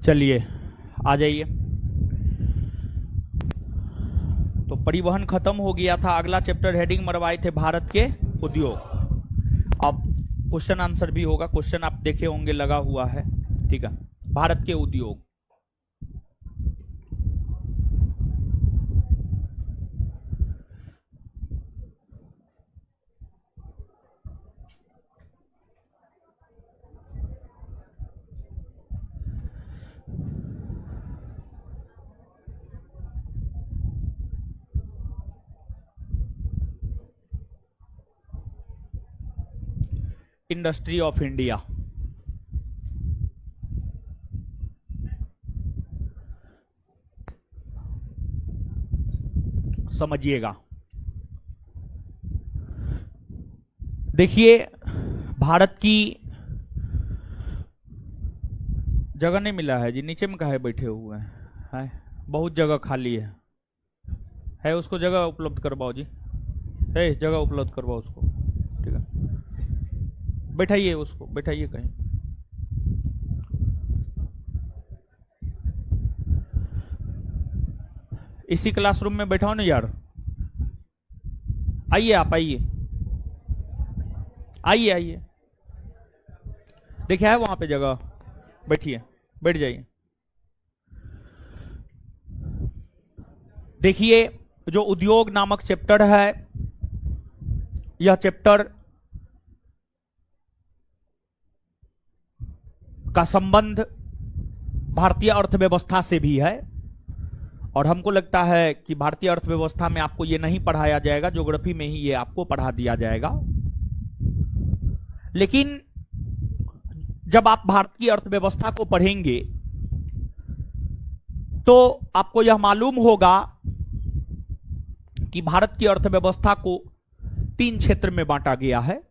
चलिए आ जाइए। तो परिवहन खत्म हो गया था, अगला चैप्टर हेडिंग मरवाए थे भारत के उद्योग। अब क्वेश्चन आंसर भी होगा, क्वेश्चन आप देखे होंगे लगा हुआ है, ठीक है। भारत के उद्योग, इंडस्ट्री ऑफ इंडिया। समझिएगा, देखिए भारत की जगह नहीं मिला है जी, नीचे में काहे बैठे हुए हैं, बहुत जगह खाली है उसको जगह उपलब्ध करवाओ जी, है जगह उपलब्ध करवाओ उसको, ठीक है। बैठाइए उसको, बैठाइए कहीं। इसी क्लासरूम में बैठाओ ना यार, आइए आप, आइए आइए आइए, देखिए है वहां पे जगह, बैठिए, बैठ जाइए। देखिए जो उद्योग नामक चैप्टर है, यह चैप्टर का संबंध भारतीय अर्थव्यवस्था से भी है, और हमको लगता है कि भारतीय अर्थव्यवस्था में आपको यह नहीं पढ़ाया जाएगा, ज्योग्राफी में ही ये आपको पढ़ा दिया जाएगा। लेकिन जब आप भारत की अर्थव्यवस्था को पढ़ेंगे तो आपको यह मालूम होगा कि भारत की अर्थव्यवस्था को 3 क्षेत्र में बांटा गया है,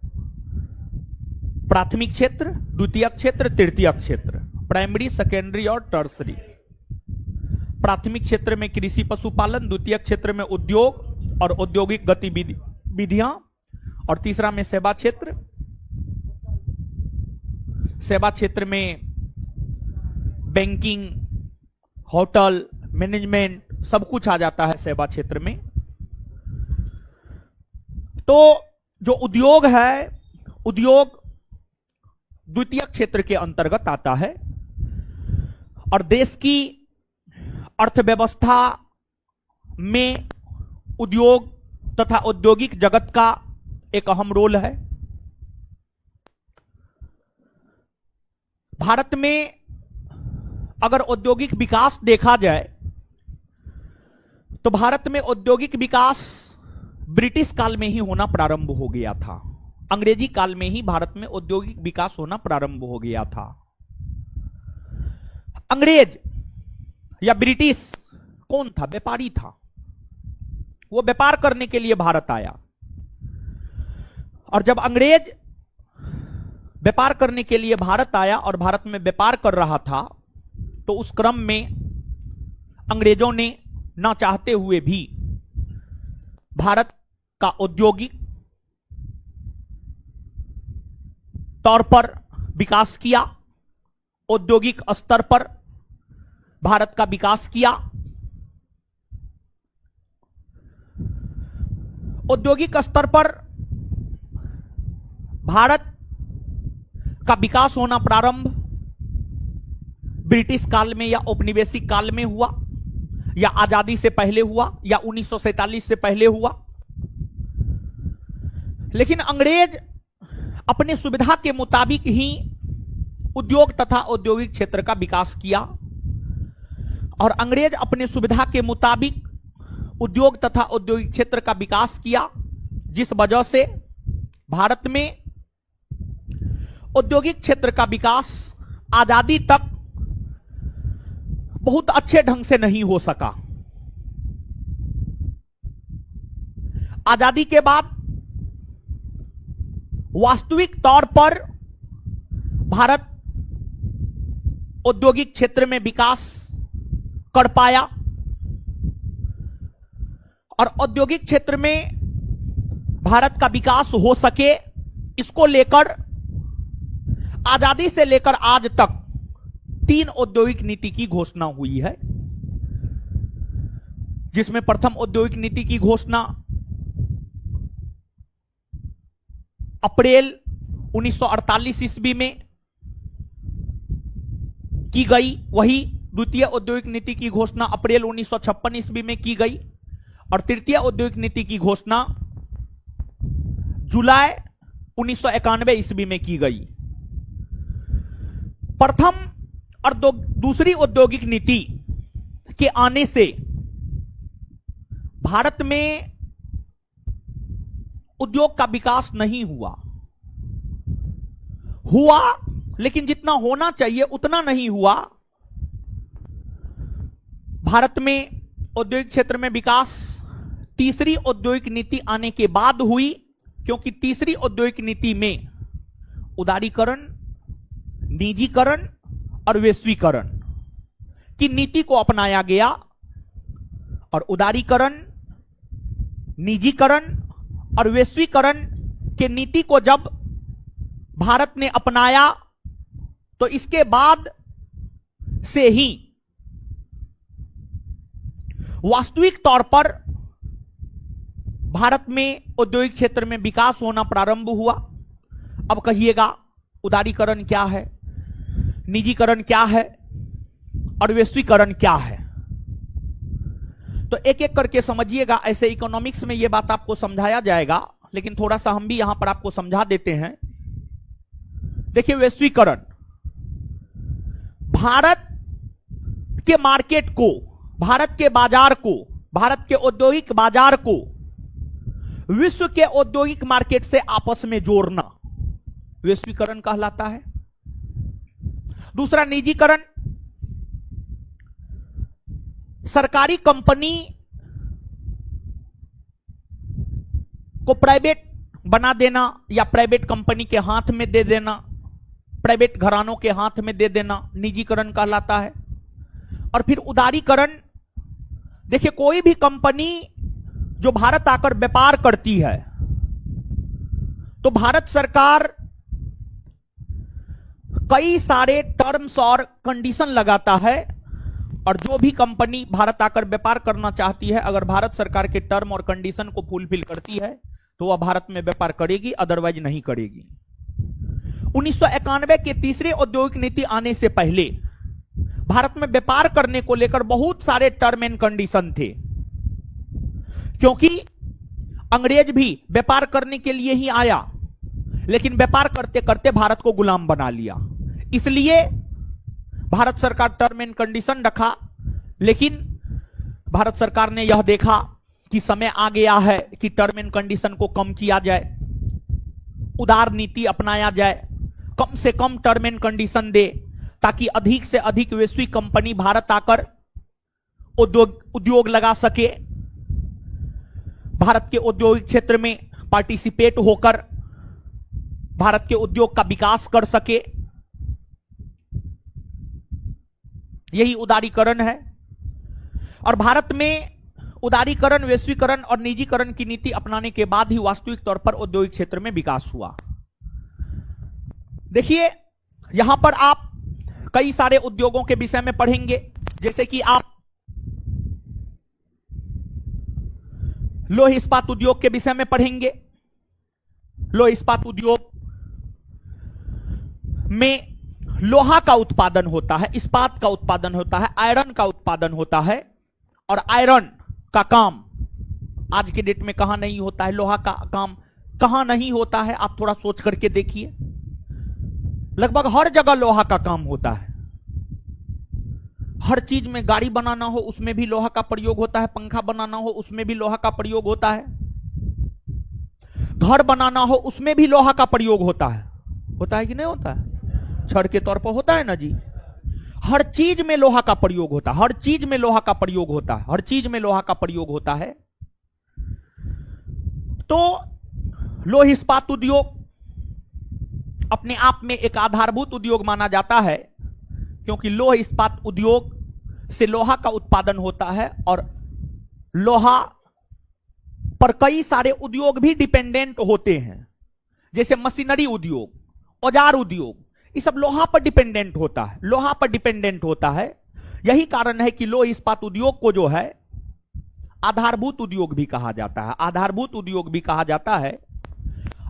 प्राथमिक क्षेत्र, द्वितीयक क्षेत्र, तृतीयक क्षेत्र, प्राइमरी, सेकेंडरी और टर्सरी। प्राथमिक क्षेत्र में कृषि पशुपालन, द्वितीयक क्षेत्र में उद्योग और औद्योगिक गतिविधियां, और तीसरा में सेवा क्षेत्र। सेवा क्षेत्र में बैंकिंग, होटल मैनेजमेंट सब कुछ आ जाता है सेवा क्षेत्र में। तो जो उद्योग है, उद्योग द्वितीयक क्षेत्र के अंतर्गत आता है, और देश की अर्थव्यवस्था में उद्योग तथा औद्योगिक जगत का एक अहम रोल है। भारत में अगर औद्योगिक विकास देखा जाए तो भारत में औद्योगिक विकास ब्रिटिश काल में ही होना प्रारंभ हो गया था, अंग्रेजी काल में ही भारत में औद्योगिक विकास होना प्रारंभ हो गया था। अंग्रेज या ब्रिटिश कौन था? व्यापारी था। वो व्यापार करने के लिए भारत आया, और जब अंग्रेज व्यापार करने के लिए भारत आया और भारत में व्यापार कर रहा था, तो उस क्रम में अंग्रेजों ने ना चाहते हुए भी भारत का औद्योगिक तौर पर विकास किया, औद्योगिक स्तर पर भारत का विकास किया। औद्योगिक स्तर पर भारत का विकास होना प्रारंभ ब्रिटिश काल में या औपनिवेशिक काल में हुआ, या आजादी से पहले हुआ, या 1947 से पहले हुआ। लेकिन अंग्रेज अपने सुविधा के मुताबिक ही उद्योग तथा औद्योगिक क्षेत्र का विकास किया, और अंग्रेज अपने सुविधा के मुताबिक उद्योग तथा औद्योगिक क्षेत्र का विकास किया, जिस वजह से भारत में औद्योगिक क्षेत्र का विकास आजादी तक बहुत अच्छे ढंग से नहीं हो सका। आजादी के बाद वास्तविक तौर पर भारत औद्योगिक क्षेत्र में विकास कर पाया, और औद्योगिक क्षेत्र में भारत का विकास हो सके, इसको लेकर आजादी से लेकर आज तक 3 औद्योगिक नीति की घोषणा हुई है, जिसमें प्रथम औद्योगिक नीति की घोषणा अप्रैल 1948 ईस्वी में की गई। वही द्वितीय औद्योगिक नीति की घोषणा अप्रैल 1956 ईस्वी में की गई और तृतीय औद्योगिक नीति की घोषणा जुलाई 1991 ईस्वी में की गई। प्रथम और दूसरी औद्योगिक नीति के आने से भारत में उद्योग का विकास नहीं हुआ लेकिन जितना होना चाहिए उतना नहीं हुआ। भारत में औद्योगिक क्षेत्र में विकास तीसरी औद्योगिक नीति आने के बाद हुई, क्योंकि तीसरी औद्योगिक नीति में उदारीकरण, निजीकरण और वैश्वीकरण की नीति को अपनाया गया और उदारीकरण, निजीकरण और वैश्वीकरण के नीति को जब भारत ने अपनाया तो इसके बाद से ही वास्तविक तौर पर भारत में औद्योगिक क्षेत्र में विकास होना प्रारंभ हुआ। अब कहिएगा उदारीकरण क्या है, निजीकरण क्या है और वैश्वीकरण क्या है? तो एक एक करके समझिएगा। ऐसे इकोनॉमिक्स में यह बात आपको समझाया जाएगा, लेकिन थोड़ा सा हम भी यहां पर आपको समझा देते हैं। देखिए, वैश्वीकरण भारत के मार्केट को, भारत के बाजार को, भारत के औद्योगिक बाजार को विश्व के औद्योगिक मार्केट से आपस में जोड़ना वैश्वीकरण कहलाता है। दूसरा, निजीकरण, सरकारी कंपनी को प्राइवेट बना देना या प्राइवेट कंपनी के हाथ में दे देना, प्राइवेट घरानों के हाथ में दे देना निजीकरण कहलाता है। और फिर उदारीकरण, देखिए कोई भी कंपनी जो भारत आकर व्यापार करती है तो भारत सरकार कई सारे टर्म्स और कंडीशन लगाता है, और जो भी कंपनी भारत आकर व्यापार करना चाहती है, अगर भारत सरकार के टर्म और कंडीशन को फुलफिल करती है तो वह भारत में व्यापार करेगी, अदरवाइज नहीं करेगी। 1991 के तीसरे औद्योगिक नीति आने से पहले भारत में व्यापार करने को लेकर बहुत सारे टर्म एंड कंडीशन थे, क्योंकि अंग्रेज भी व्यापार करने के लिए ही आया, लेकिन व्यापार करते करते भारत को गुलाम बना लिया। इसलिए भारत सरकार टर्म एंड कंडीशन रखा, लेकिन भारत सरकार ने यह देखा कि समय आ गया है कि टर्म एंड कंडीशन को कम किया जाए, उदार नीति अपनाया जाए, कम से कम टर्म एंड कंडीशन दे, ताकि अधिक से अधिक वैश्विक कंपनी भारत आकर उद्योग लगा सके, भारत के औद्योगिक क्षेत्र में पार्टिसिपेट होकर भारत के उद्योग का विकास कर सके। यही उदारीकरण है। और भारत में उदारीकरण, वैश्वीकरण और निजीकरण की नीति अपनाने के बाद ही वास्तविक तौर पर औद्योगिक क्षेत्र में विकास हुआ। देखिए, यहां पर आप कई सारे उद्योगों के विषय में पढ़ेंगे, जैसे कि आप लौह इस्पात उद्योग के विषय में पढ़ेंगे। लौह इस्पात उद्योग में लोहा का उत्पादन होता है, इस्पात का उत्पादन होता है, आयरन का उत्पादन होता है, और आयरन का काम आज के डेट में कहां नहीं होता है, लोहा का काम कहां नहीं होता है, आप थोड़ा सोच करके देखिए। लगभग हर जगह लोहा का काम होता है। हर चीज में, गाड़ी बनाना हो उसमें भी लोहा का प्रयोग होता है, पंखा बनाना हो उसमें भी लोहा का प्रयोग होता है, घर बनाना हो उसमें भी लोहा का प्रयोग होता है कि नहीं होता है? छड़ के तौर पर होता है ना जी। हर चीज में लोहा का प्रयोग होता है, हर चीज में लोहा का प्रयोग होता है, हर चीज में लोहा का प्रयोग होता है। तो लौह इस्पात उद्योग अपने आप में एक आधारभूत उद्योग माना जाता है, क्योंकि लौह इस्पात उद्योग से लोहा का उत्पादन होता है, और लोहा पर कई सारे उद्योग भी डिपेंडेंट होते हैं, जैसे मशीनरी उद्योग, औजार उद्योग, ये सब लोहा पर डिपेंडेंट होता है, लोहा पर डिपेंडेंट होता है। यही कारण है कि लौह इस्पात उद्योग को जो है आधारभूत उद्योग भी कहा जाता है, आधारभूत उद्योग भी कहा जाता है।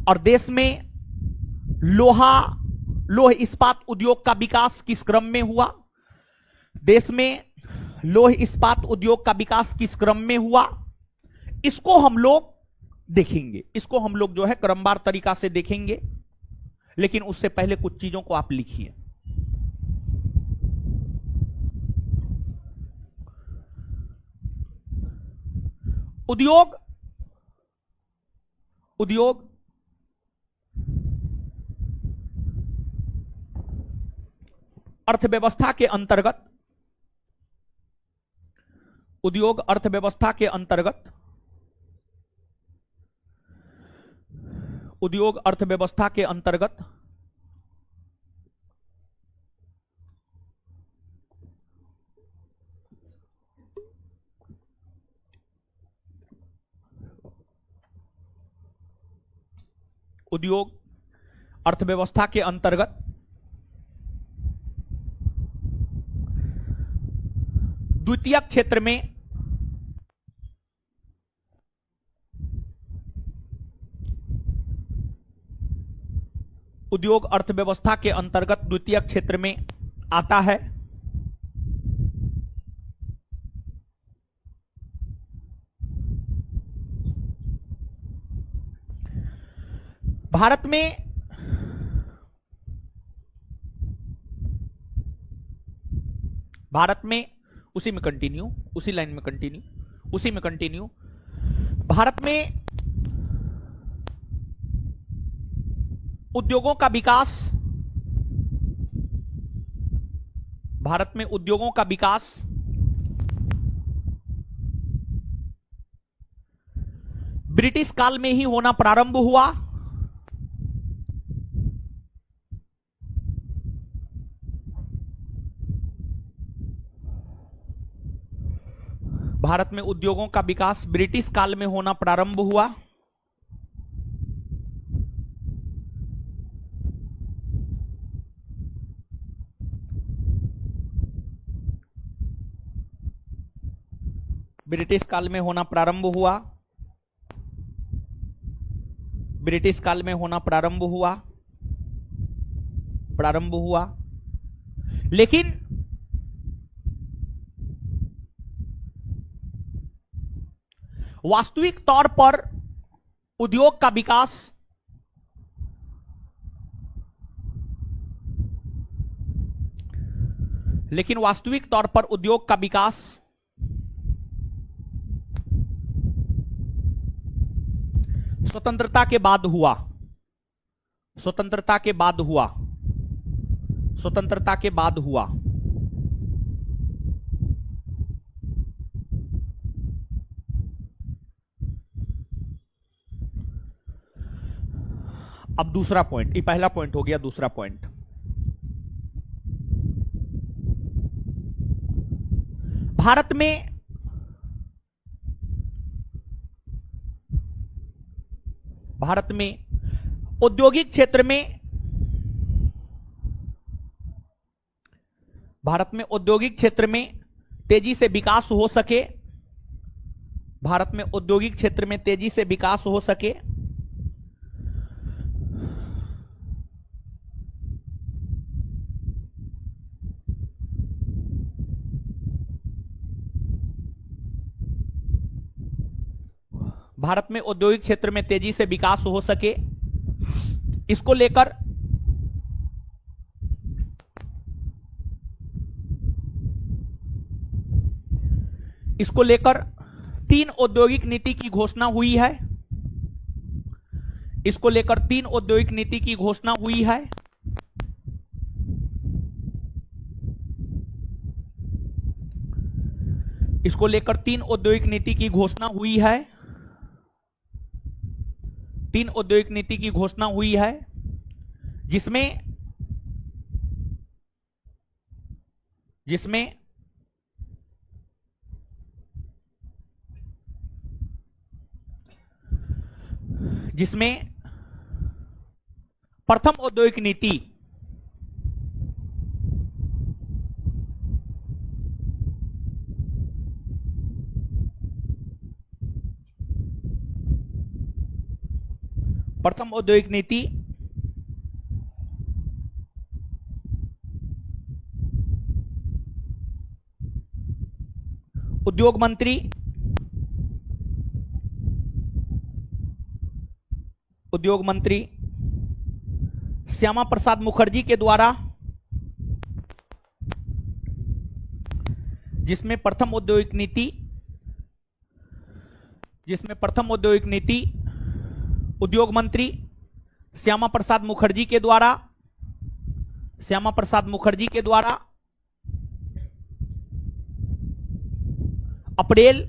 और देश में लौह इस्पात उद्योग का विकास किस क्रम में हुआ, देश में लौह इस्पात उद्योग का विकास किस क्रम में हुआ, इसको हम लोग देखेंगे, इसको हम लोग जो है क्रमवार तरीका से देखेंगे। लेकिन उससे पहले कुछ चीजों को आप लिखिए। उद्योग अर्थव्यवस्था के अंतर्गत, उद्योग अर्थव्यवस्था के अंतर्गत, उद्योग अर्थव्यवस्था के अंतर्गत उद्योग अर्थव्यवस्था के अंतर्गत द्वितीयक क्षेत्र में उद्योग अर्थव्यवस्था के अंतर्गत द्वितीयक क्षेत्र में आता है भारत में उसी में कंटिन्यू, उसी लाइन में कंटिन्यू, उसी में कंटिन्यू। भारत में उद्योगों का विकास, भारत में उद्योगों का विकास ब्रिटिश काल में ही होना प्रारंभ हुआ। भारत में उद्योगों का विकास ब्रिटिश काल में होना प्रारंभ हुआ। ब्रिटिश काल में होना प्रारंभ हुआ, ब्रिटिश काल में होना प्रारंभ हुआ। लेकिन वास्तविक तौर पर उद्योग का विकास स्वतंत्रता के बाद हुआ, स्वतंत्रता के बाद हुआ। अब दूसरा पॉइंट, ये पहला पॉइंट हो गया, दूसरा पॉइंट, भारत में औद्योगिक क्षेत्र में, भारत में औद्योगिक क्षेत्र में तेजी से विकास हो सके, भारत में औद्योगिक क्षेत्र में तेजी से विकास हो सके, भारत में औद्योगिक क्षेत्र में तेजी से विकास हो सके, इसको लेकर 3 औद्योगिक नीति की घोषणा हुई है। इसको लेकर 3 औद्योगिक नीति की घोषणा हुई है। इसको लेकर 3 औद्योगिक नीति की घोषणा हुई है। 3 औद्योगिक नीति की घोषणा हुई है, जिसमें प्रथम औद्योगिक नीति प्रथम औद्योगिक नीति उद्योग मंत्री श्यामा प्रसाद मुखर्जी के द्वारा, जिसमें प्रथम औद्योगिक नीति उद्योग मंत्री श्यामा प्रसाद मुखर्जी के द्वारा अप्रैल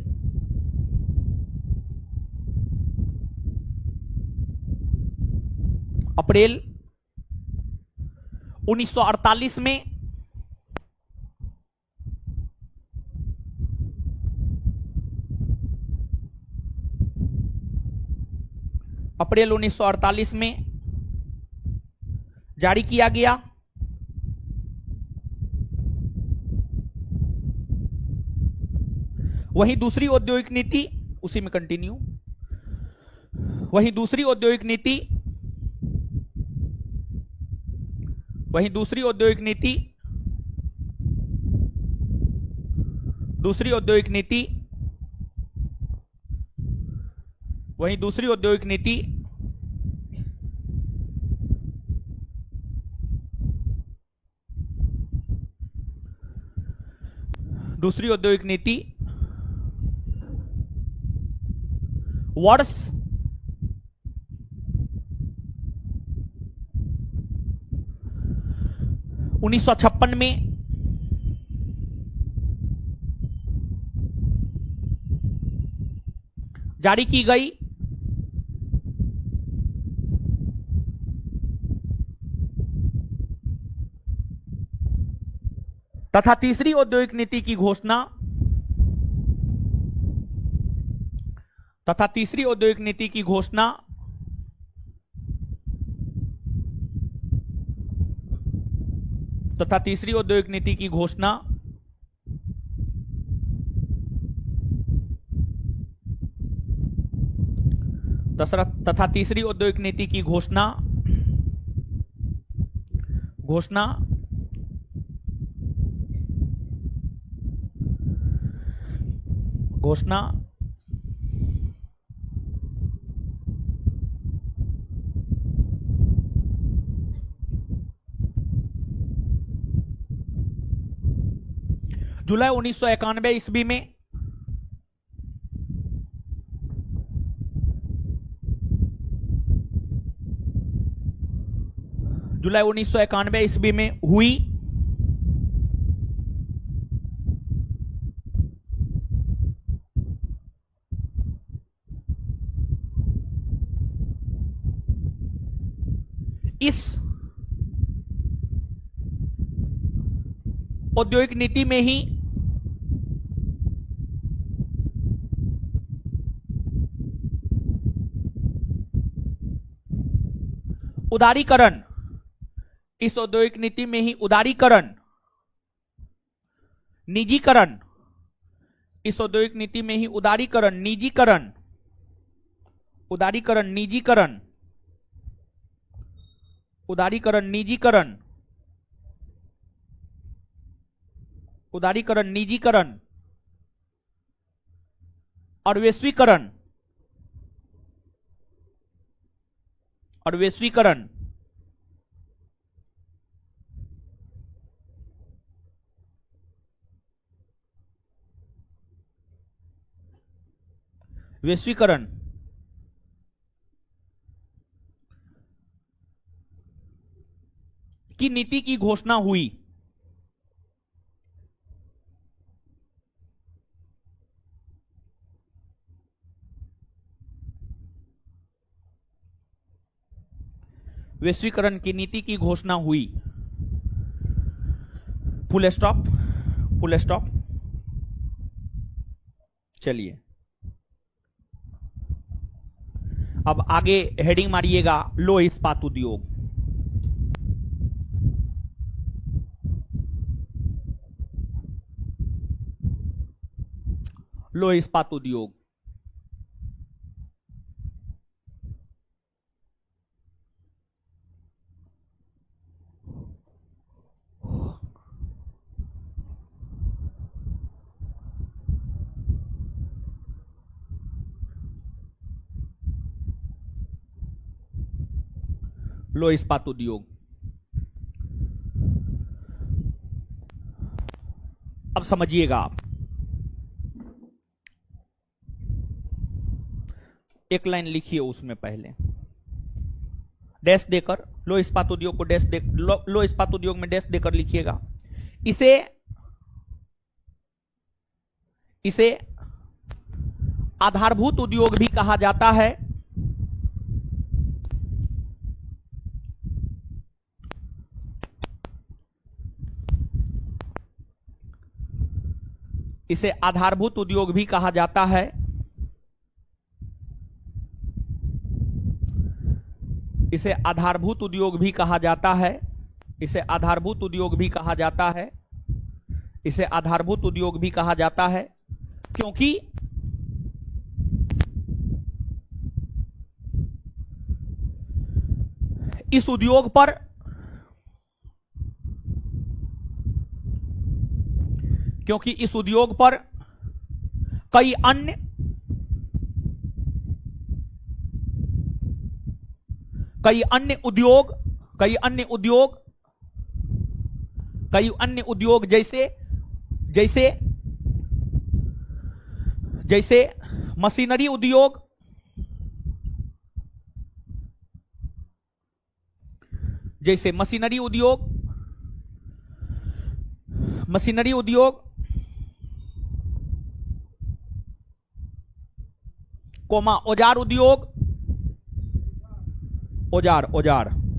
1948 में जारी किया गया। वहीं दूसरी औद्योगिक नीति, उसी में कंटिन्यू, वहीं दूसरी औद्योगिक नीति वर्ष 1956 में जारी की गई। तथा तीसरी औद्योगिक नीति की घोषणा जुलाई 1991 ईस्वी में हुई। इस औद्योगिक नीति में ही उदारीकरण, इस औद्योगिक नीति में ही उदारीकरण, निजीकरण, इस औद्योगिक नीति में ही उदारीकरण, निजीकरण, उदारीकरण, निजीकरण, उदारीकरण, निजीकरण, उदारीकरण, निजीकरण और वैश्वीकरण, और वैश्वीकरण वैश्वीकरण की नीति की घोषणा हुई। वैश्वीकरण की नीति की घोषणा हुई। Full stop, full stop. चलिए अब आगे हेडिंग मारिएगा, लौह इस्पात उद्योग। लौह इस्पात उद्योग लोह इस्पात उद्योग। अब समझिएगा आप, एक लाइन लिखिए उसमें पहले डैश देकर, लोह इस्पात उद्योग को डैश दे, लोह इस्पात उद्योग में डैश देकर लिखिएगा। इसे आधारभूत उद्योग भी कहा जाता है। इसे आधारभूत उद्योग भी कहा जाता है। इसे आधारभूत उद्योग भी कहा जाता है। इसे आधारभूत उद्योग भी कहा जाता है। इसे आधारभूत उद्योग भी कहा जाता है क्योंकि इस उद्योग पर कई अन्य उद्योग जैसे मशीनरी उद्योग, औजार उद्योग,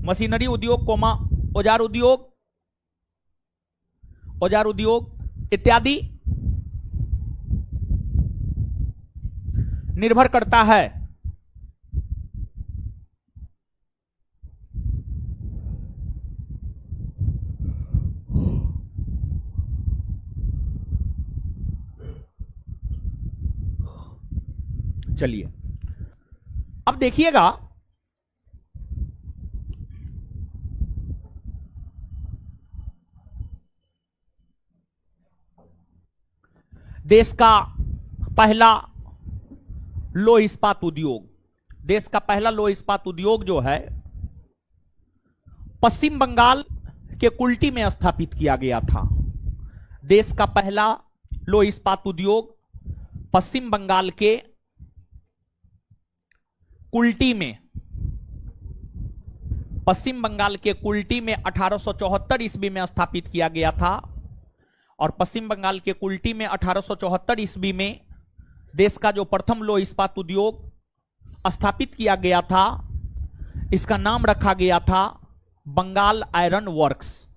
मशीनरी उद्योग औजार उद्योग इत्यादि निर्भर करता है चलिए अब देखिएगा, देश का पहला लोह इस्पात उद्योग जो है पश्चिम बंगाल के कुल्टी में स्थापित किया गया था। देश का पहला लोह इस्पात उद्योग पश्चिम बंगाल के कुल्टी में 1874 ईस्वी में स्थापित किया गया था। और पश्चिम बंगाल के कुल्टी में 1874 ईस्वी में देश का जो प्रथम लोह इस्पात उद्योग स्थापित किया गया था, इसका नाम रखा गया था बंगाल आयरन वर्क्स।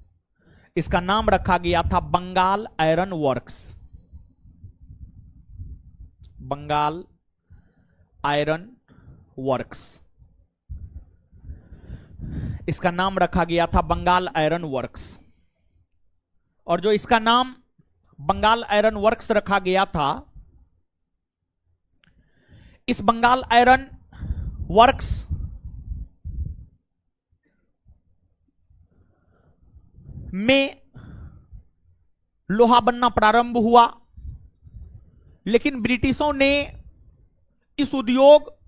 इसका नाम रखा गया था Bengal iron works. Bengal iron works, इसका नाम रखा गया था बंगाल आयरन वर्क्स। और जो इसका नाम बंगाल आयरन वर्क्स रखा गया था, इस बंगाल आयरन वर्क्स में लोहा बनना प्रारंभ हुआ, लेकिन ब्रिटिशों ने इस उद्योग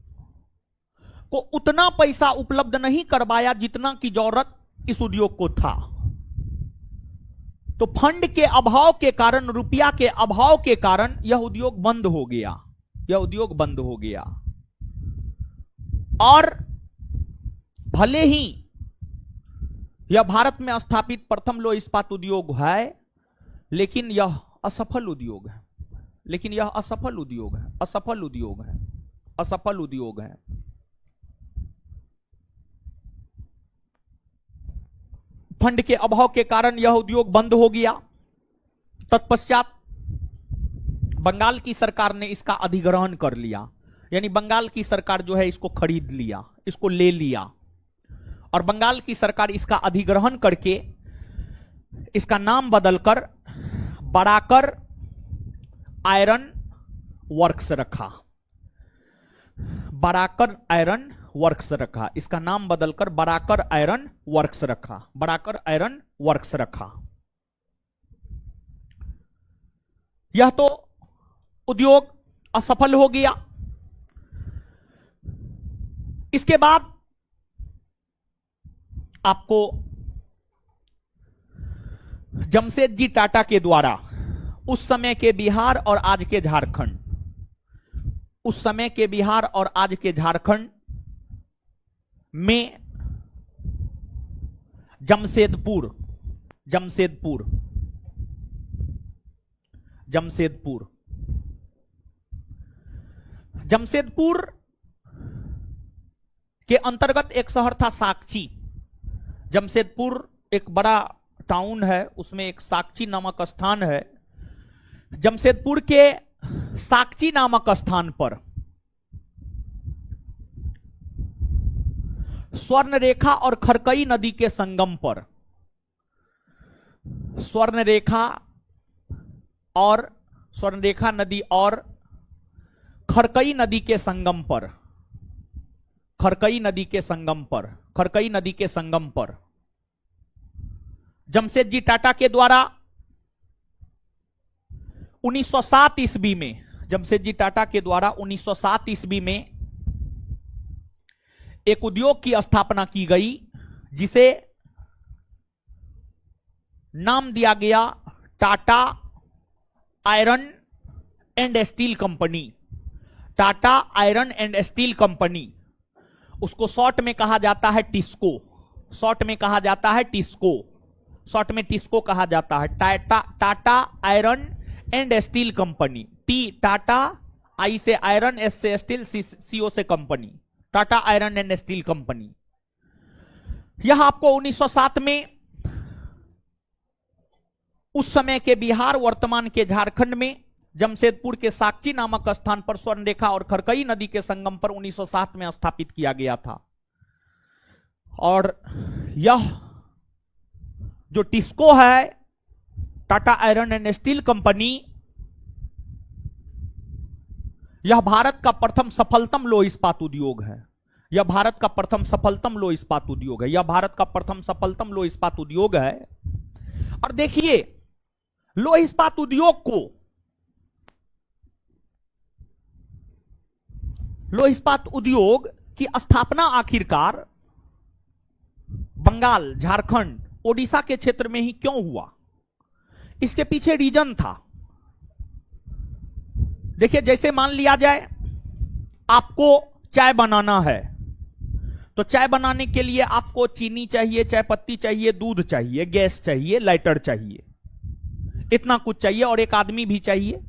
को उतना पैसा उपलब्ध नहीं करवाया जितना की जरूरत इस उद्योग को था। तो फंड के अभाव के कारण, रुपया के अभाव के कारण यह उद्योग बंद हो गया। और भले ही यह भारत में स्थापित प्रथम लोह इस्पात उद्योग है, लेकिन यह असफल उद्योग है। फंड के अभाव के कारण यह उद्योग बंद हो गया। तत्पश्चात बंगाल की सरकार ने इसका अधिग्रहण कर लिया, यानी बंगाल की सरकार जो है इसको खरीद लिया, इसको ले लिया। और बंगाल की सरकार इसका अधिग्रहण करके इसका नाम बदलकर बराकर आयरन वर्क्स रखा। बराकर आयरन वर्क्स रखा, इसका नाम बदलकर बराकर आयरन वर्क्स रखा। बराकर आयरन वर्क्स रखा। यह तो उद्योग असफल हो गया। इसके बाद आपको जमशेदजी टाटा के द्वारा उस समय के बिहार और आज के झारखंड, उस समय के बिहार और आज के झारखंड में जमशेदपुर जमशेदपुर जमशेदपुर जमशेदपुर के अंतर्गत एक शहर था साकची। जमशेदपुर एक बड़ा टाउन है, उसमें एक साकची नामक स्थान है। जमशेदपुर के साकची नामक स्थान पर स्वर्णरेखा और खरकई नदी के संगम पर, स्वर्णरेखा नदी और खरकई नदी के संगम पर, खरकई नदी के संगम पर जमशेदजी टाटा के द्वारा 1907 ईस्वी में, जमशेदजी टाटा के द्वारा 1907 ईस्वी में एक उद्योग की स्थापना की गई, जिसे नाम दिया गया Tata iron and steel company. Tata iron and steel company, उसको शॉर्ट में कहा जाता है टिस्को, शॉर्ट में कहा जाता है टिस्को, शॉर्ट में टिस्को कहा जाता है। Tata iron and steel company, T Tata, I से आयरन, एस से स्टील, सीओ से company, Tata iron and steel company. यह आपको 1907 में उस समय के बिहार, वर्तमान के झारखंड में जमशेदपुर के साकची नामक स्थान पर स्वर्णरेखा और खरकई नदी के संगम पर 1907 में स्थापित किया गया था। और यह जो टिस्को है, Tata iron and steel company, यह भारत का प्रथम सफलतम लौह इस्पात उद्योग है। यह भारत का प्रथम सफलतम लौह इस्पात उद्योग है। यह भारत का प्रथम सफलतम लौह इस्पात उद्योग है। और देखिए, लौह इस्पात उद्योग को, लौह इस्पात उद्योग की स्थापना आखिरकार बंगाल, झारखंड, ओडिशा के क्षेत्र में ही क्यों हुआ? इसके पीछे रीजन था। देखिए, जैसे मान लिया जाए आपको चाय बनाना है, तो चाय बनाने के लिए आपको चीनी चाहिए, चाय पत्ती चाहिए, दूध चाहिए, गैस चाहिए, लाइटर चाहिए, इतना कुछ चाहिए, और एक आदमी भी चाहिए,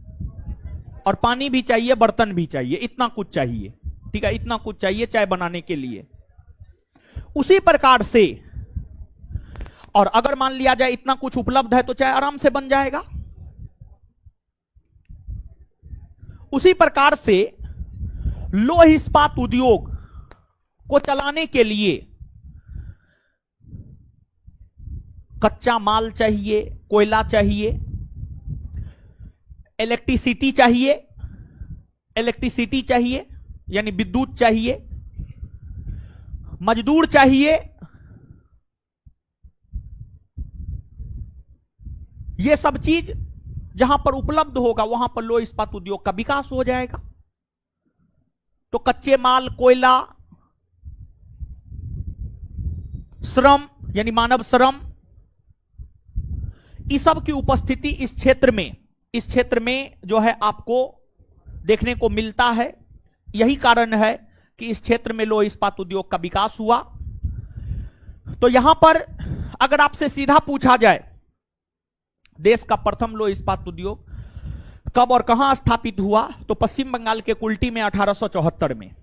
और पानी भी चाहिए, बर्तन भी चाहिए, इतना कुछ चाहिए। ठीक है, इतना कुछ चाहिए चाय बनाने के लिए। उसी प्रकार से, और अगर मान लिया जाए इतना कुछ उपलब्ध है तो चाय आराम से बन जाएगा। उसी प्रकार से लौह इस्पात उद्योग को चलाने के लिए कच्चा माल चाहिए, कोयला चाहिए, इलेक्ट्रिसिटी चाहिए, यानी विद्युत चाहिए, मजदूर चाहिए। ये सब चीज जहां पर उपलब्ध होगा वहां पर लौह इस्पात उद्योग का विकास हो जाएगा। तो कच्चे माल, कोयला, श्रम यानी मानव श्रम, इस सब की उपस्थिति इस क्षेत्र में जो है आपको देखने को मिलता है। यही कारण है कि इस क्षेत्र में लौह इस्पात उद्योग का विकास हुआ। तो यहां पर अगर आपसे सीधा पूछा जाए देश का प्रथम लौह इस्पात उद्योग कब और कहां स्थापित हुआ, तो पश्चिम बंगाल के कुल्टी में 1874 में।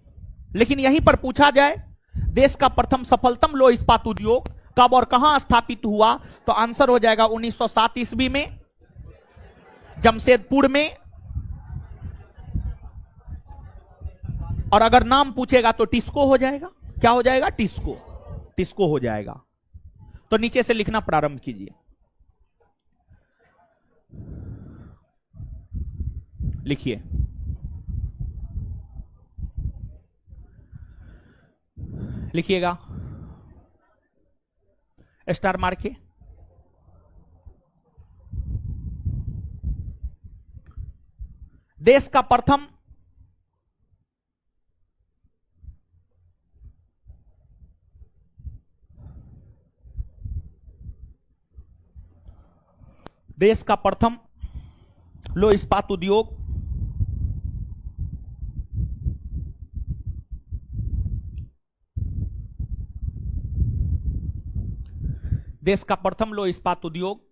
लेकिन यहीं पर पूछा जाए देश का प्रथम सफलतम लौह इस्पात उद्योग कब और कहां स्थापित हुआ, तो आंसर हो जाएगा 1907 ईस्वी में जमशेदपुर में। और अगर नाम पूछेगा तो टिस्को हो जाएगा। क्या हो जाएगा? टिस्को हो जाएगा। तो नीचे से लिखना प्रारंभ कीजिए। लिखिए, लिखिएगा, स्टार मार के। देश का प्रथम देश का प्रथम लौह इस्पात उद्योग, देश का प्रथम लौह इस्पात उद्योग,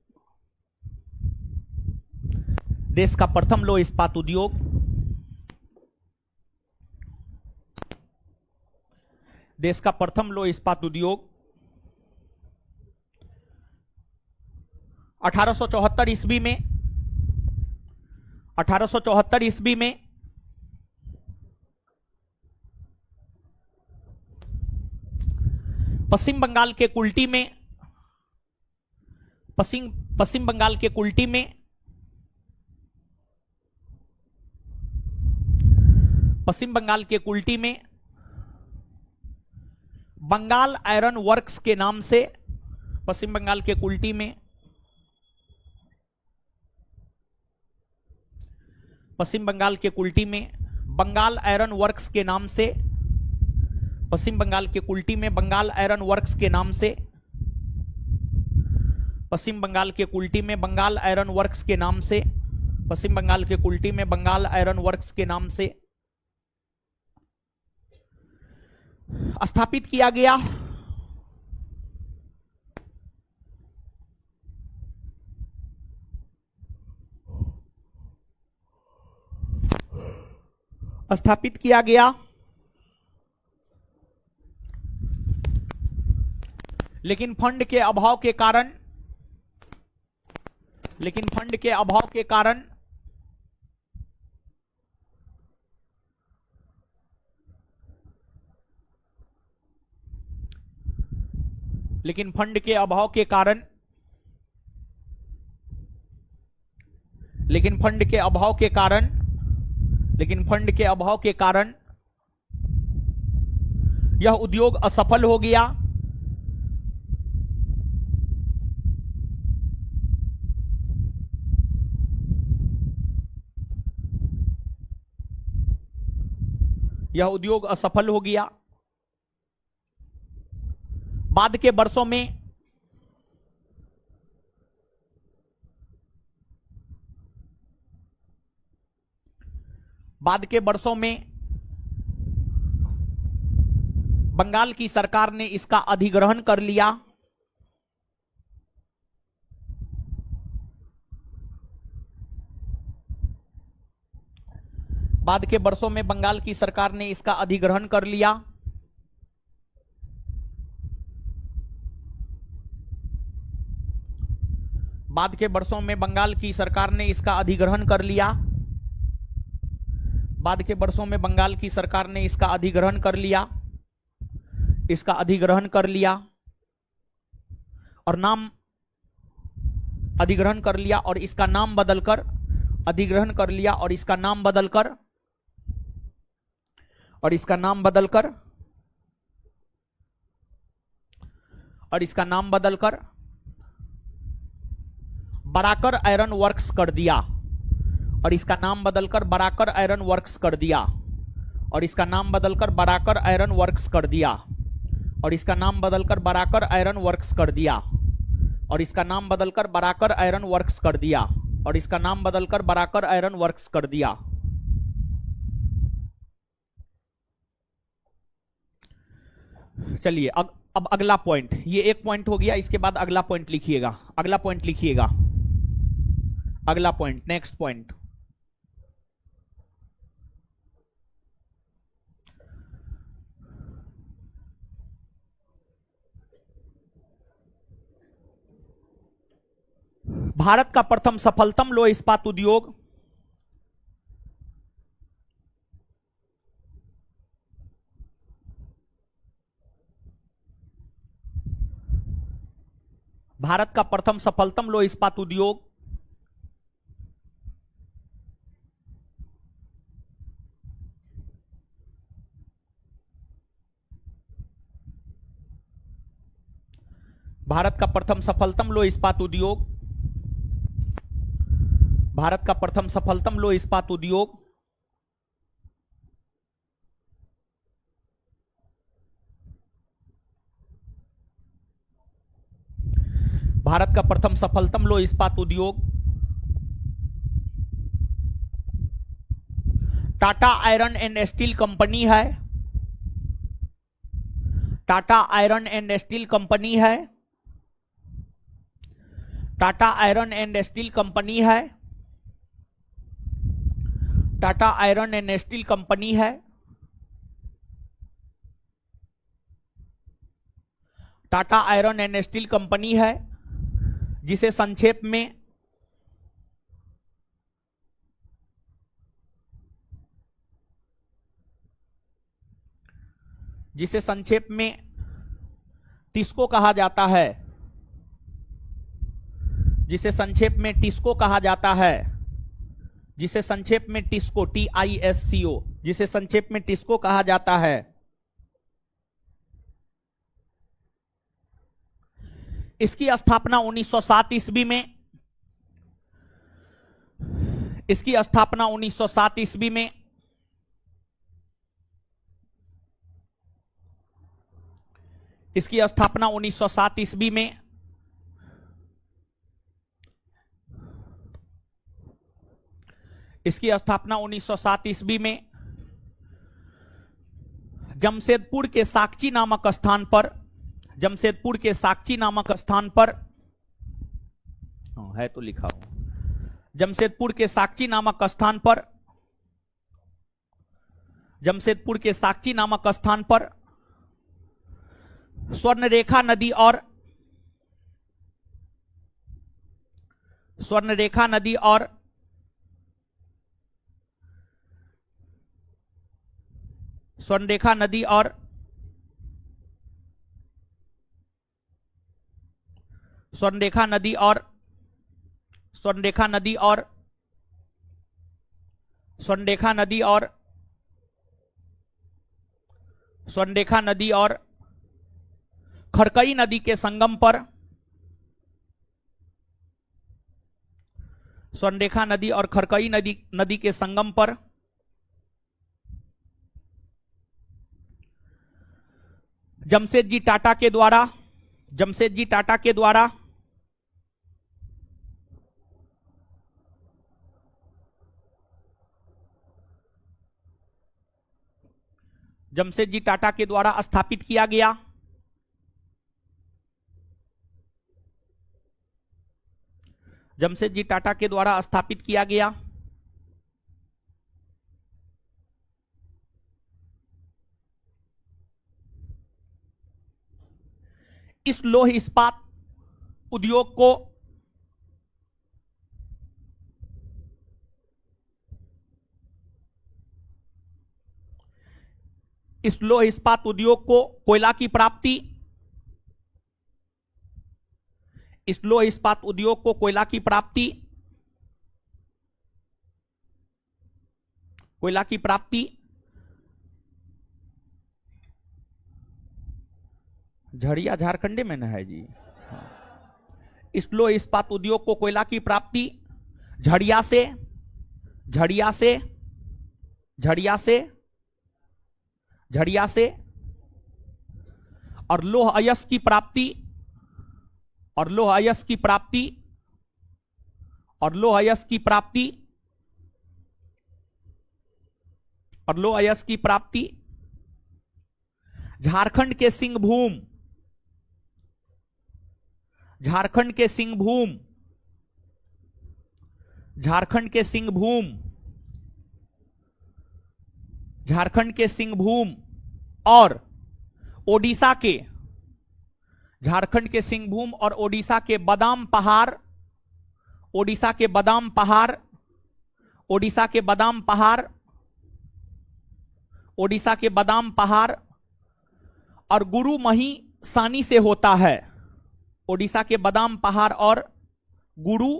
देश का प्रथम लौह इस्पात उद्योग, देश का प्रथम लौह इस्पात उद्योग 1874 ईस्वी में, 1874 ईस्वी में पश्चिम बंगाल के कुल्टी में, पश्चिम बंगाल के कुल्टी में पश्चिम बंगाल के कुल्टी में बंगाल आयरन वर्क्स के नाम से, पश्चिम बंगाल के कुल्टी में पश्चिम बंगाल के कुल्टी में बंगाल आयरन वर्क्स के नाम से, पश्चिम बंगाल के कुल्टी में बंगाल आयरन वर्क्स के नाम से, पश्चिम बंगाल के कुल्टी में बंगाल आयरन वर्क्स के नाम से, पश्चिम बंगाल के कुल्टी में बंगाल आयरन वर्क्स के नाम से स्थापित किया गया। स्थापित किया गया, लेकिन फंड के अभाव के कारण, लेकिन फंड के अभाव के कारण लेकिन फंड के अभाव के कारण लेकिन फंड के अभाव के कारण लेकिन फंड के अभाव के कारण यह उद्योग असफल हो गया। यह उद्योग असफल हो गया। बाद के वर्षों में बंगाल की सरकार ने इसका अधिग्रहण कर लिया। बाद के वर्षों में बंगाल की सरकार ने इसका अधिग्रहण कर लिया। बाद के वर्षों में बंगाल की सरकार ने इसका अधिग्रहण कर लिया। बाद के वर्षों में बंगाल की सरकार ने इसका अधिग्रहण कर लिया, इसका अधिग्रहण कर लिया और नाम अधिग्रहण कर लिया और इसका नाम बदलकर अधिग्रहण कर लिया और इसका नाम बदलकर और इसका नाम बदलकर और इसका नाम बदलकर बराकर आयरन वर्क्स कर दिया और इसका नाम बदलकर बराकर आयरन वर्क्स कर दिया और इसका नाम बदलकर बराकर आयरन वर्क्स कर दिया और इसका नाम बदलकर बराकर आयरन वर्क्स कर दिया और इसका नाम बदलकर बराकर आयरन वर्क्स कर दिया और इसका नाम बदलकर बराकर आयरन वर्क्स कर दिया। चलिए अब अगला पॉइंट, ये एक पॉइंट हो गया, इसके बाद अगला पॉइंट लिखिएगा, अगला पॉइंट लिखिएगा, अगला पॉइंट, नेक्स्ट पॉइंट। भारत का प्रथम सफलतम लौह इस्पात उद्योग भारत का प्रथम सफलतम लौह इस्पात उद्योग भारत का प्रथम सफलतम लौह इस्पात उद्योग भारत का प्रथम सफलतम लौह इस्पात उद्योग भारत का प्रथम सफलतम लौह इस्पात उद्योग Tata iron and steel company है, Tata iron and steel company है, Tata iron and steel company है, Tata iron and steel company है, Tata iron and steel company है, जिसे संक्षेप में टिस्को कहा जाता है, जिसे संक्षेप में टिस्को कहा जाता है, जिसे संक्षेप में टिस्को TISCO, जिसे संक्षेप में टिस्को कहा जाता है। इसकी स्थापना 1907 ईस्वी में, इसकी स्थापना 1907 ईस्वी में इसकी स्थापना 1907 ईस्वी में इसकी स्थापना 1907 ईस्वी में जमशेदपुर के साकची नामक स्थान पर, जमशेदपुर के साकची नामक स्थान पर है तो लिखा हो, जमशेदपुर के साकची नामक स्थान पर, जमशेदपुर के साकची नामक स्थान पर स्वर्णरेखा नदी और स्वर्णरेखा नदी और स्वर्णरेखा नदी और स्वर्णरेखा नदी और स्वर्णरेखा नदी और स्वर्णरेखा नदी और स्वर्णरेखा नदी और खरकई नदी के संगम पर, स्वर्णरेखा नदी और खरकई नदी के संगम पर जमशेदजी टाटा के द्वारा, जमशेदजी टाटा के द्वारा जमशेदजी टाटा के द्वारा स्थापित किया गया। जमशेदजी टाटा के द्वारा स्थापित किया गया। इस लौह इस्पात उद्योग को इस लौह इस्पात उद्योग को कोयला की प्राप्ति, इस लौह इस्पात उद्योग को कोयला की प्राप्ति, कोयला की प्राप्ति झड़िया झारखंड में न है जी। इस लौह इस्पात उद्योग को कोयला की प्राप्ति झड़िया से, झड़िया से, झड़िया से, झड़िया से और लौह अयस्क की प्राप्ति, और लौह अयस्क की प्राप्ति, और लौह अयस्क की प्राप्ति, और लौह अयस्क की प्राप्ति झारखंड के सिंहभूम, झारखंड के सिंहभूम, झारखंड के सिंहभूम, झारखंड के सिंहभूम और ओडिशा के, झारखंड के सिंहभूम और ओडिशा के बादाम पहाड़, ओडिशा के बादाम पहाड़, ओडिशा के बादाम पहाड़, ओडिशा के बादाम पहाड़ और गुरु महिसानी से होता है। ओडिशा के बादाम पहाड़ और गुरु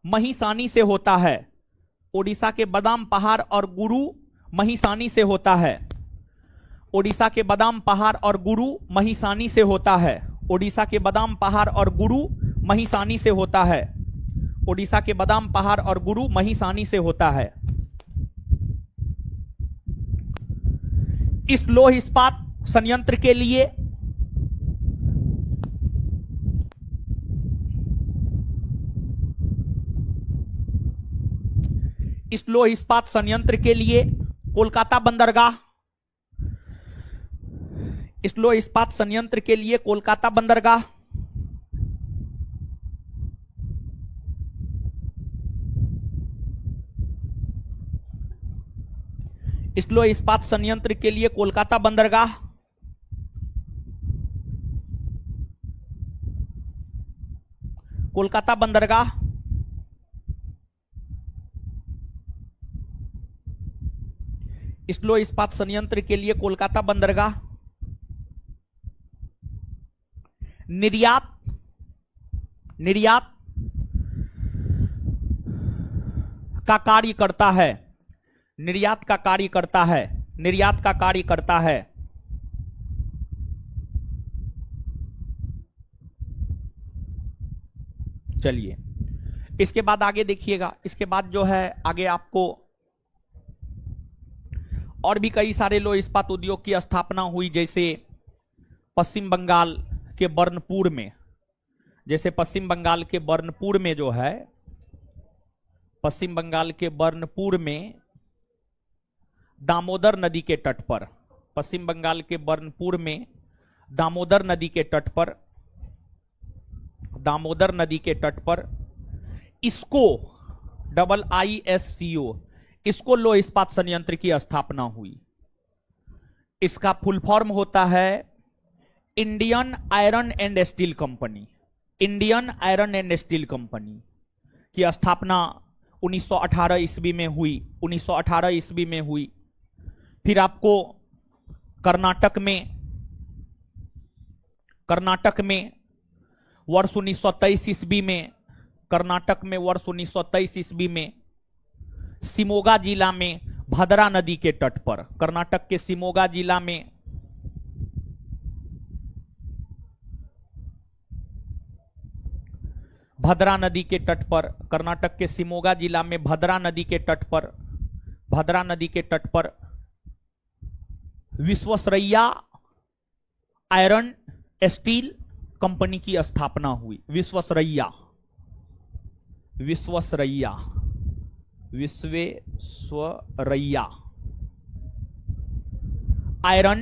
महिसानी से होता है। ओडिशा के बादाम पहाड़ और गुरु महिसानी से होता है। ओडिशा के बादाम पहाड़ और गुरु महिसानी से होता है। ओडिशा के बादाम पहाड़ और गुरु महिसानी से होता है। ओडिशा के बादाम पहाड़ और गुरु महिसानी से होता है। इस लौह इस्पात संयंत्र के लिए इस लौह इस्पात संयंत्र के लिए कोलकाता बंदरगाह, इस लौह इस्पात संयंत्र के लिए कोलकाता बंदरगाह, इस लौह इस्पात संयंत्र के लिए कोलकाता बंदरगाह, कोलकाता बंदरगाह, इस लौह इस्पात संयंत्र के लिए कोलकाता बंदरगाह, निर्यात, निर्यात का कार्य करता है, निर्यात का कार्य करता है, निर्यात का कार्य करता है, चलिए इसके बाद आगे देखिएगा। इसके बाद जो है आगे आपको और भी कई सारे लौह इस्पात उद्योग की स्थापना हुई, जैसे पश्चिम बंगाल के बर्नपुर में, जैसे पश्चिम बंगाल के बर्नपुर में जो है, पश्चिम बंगाल के बर्नपुर में दामोदर नदी के तट पर, पश्चिम बंगाल के बर्नपुर में दामोदर नदी के तट पर, दामोदर नदी के तट पर इसको IISCO, इसको लौह इस्पात संयंत्र की स्थापना हुई। इसका फुल फॉर्म होता है Indian iron and steel company. Indian iron and steel company की स्थापना 1918 ईस्वी में हुई, 1918 ईस्वी में हुई। फिर आपको कर्नाटक में वर्ष 1923 ईस्वी में, कर्नाटक में वर्ष 1923 ईस्वी में शिमोगा जिला में भद्रा नदी के तट पर, कर्नाटक के शिमोगा जिला में भद्रा नदी के तट पर, कर्नाटक के शिमोगा जिला में भद्रा नदी के तट पर, भद्रा नदी के तट पर विश्वेश्वरैया आयरन स्टील कंपनी की स्थापना हुई। Visvesvaraya, Visvesvaraya, Visvesvaraya iron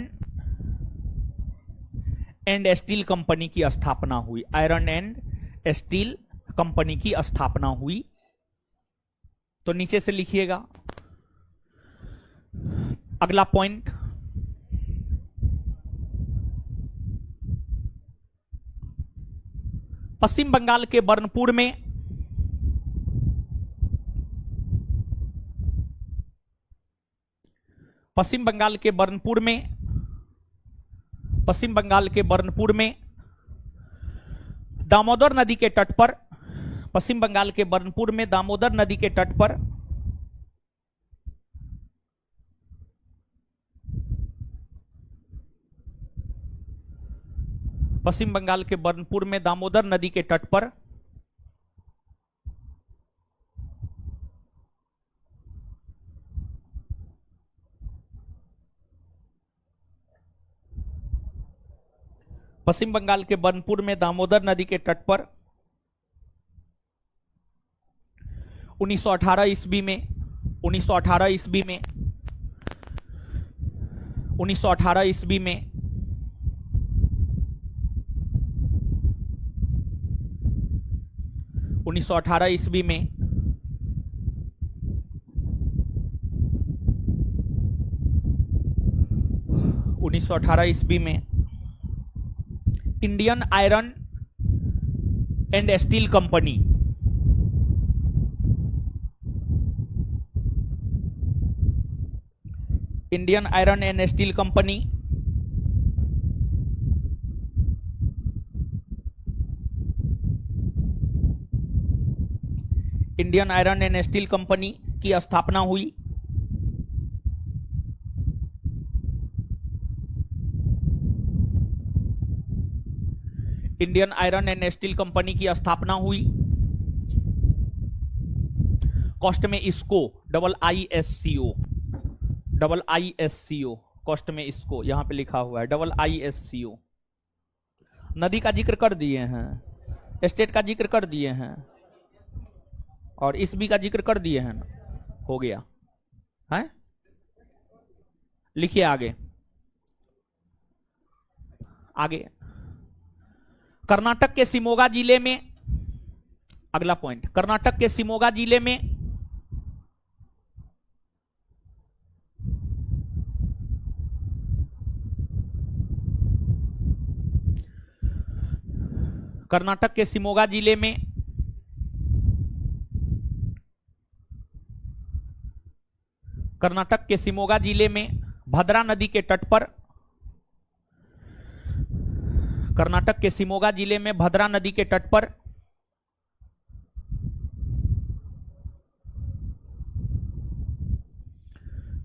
and steel company की स्थापना हुई। आयरन एंड स्टील कंपनी की स्थापना हुई। तो नीचे से लिखिएगा अगला पॉइंट, पश्चिम बंगाल के बर्नपुर में पश्चिम बंगाल के बर्नपुर में पश्चिम बंगाल के बर्नपुर में दामोदर नदी के तट पर, पश्चिम बंगाल के बर्नपुर में दामोदर नदी के तट पर पश्चिम बंगाल के बर्नपुर में दामोदर नदी के तट पर पश्चिम बंगाल के बर्नपुर में दामोदर नदी के तट पर 1918 ईस्वी में 1918 ईस्वी में 1918 ईस्वी में 1918 ईस्वी में ईस्वी में Indian iron and steel company Indian iron and steel company Indian iron and steel company की स्थापना हुई। Indian iron and steel company की स्थापना हुई। कॉस्ट में इसको IISCO कॉस्ट में इसको यहां पे लिखा हुआ है IISCO। नदी का जिक्र कर दिए हैं, स्टेट का जिक्र कर दिए हैं और ईस्वी का जिक्र कर दिए हैं ना, हो गया है। लिखिए आगे। आगे कर्नाटक के शिमोगा जिले में, अगला पॉइंट, कर्नाटक के शिमोगा जिले में कर्नाटक के शिमोगा जिले में कर्नाटक के शिमोगा जिले में भद्रा नदी के तट पर, कर्नाटक के शिमोगा जिले में भद्रा नदी के तट पर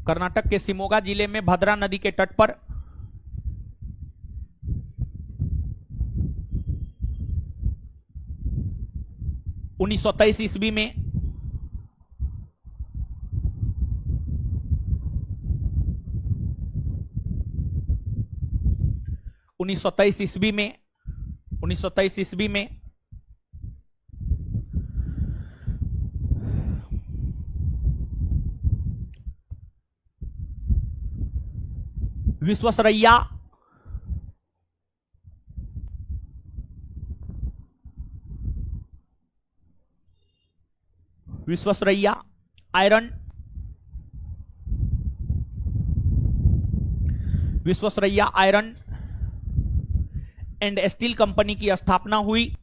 कर्नाटक के शिमोगा जिले में भद्रा नदी के तट पर 1923 ईस्वी में उन्नीस सौ तेईस ईस्वी में Visvesvaraya iron and steel company की स्थापना हुई।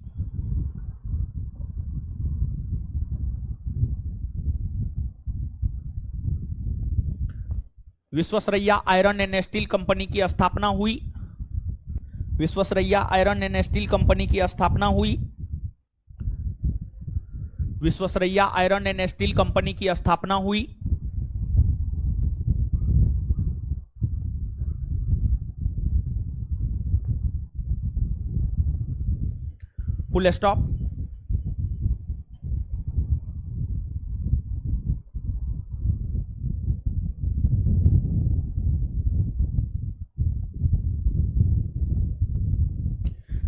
Visvesvaraya iron and steel company की स्थापना हुई। Visvesvaraya iron and steel company की स्थापना हुई। Visvesvaraya iron and steel company की स्थापना हुई। Full stop.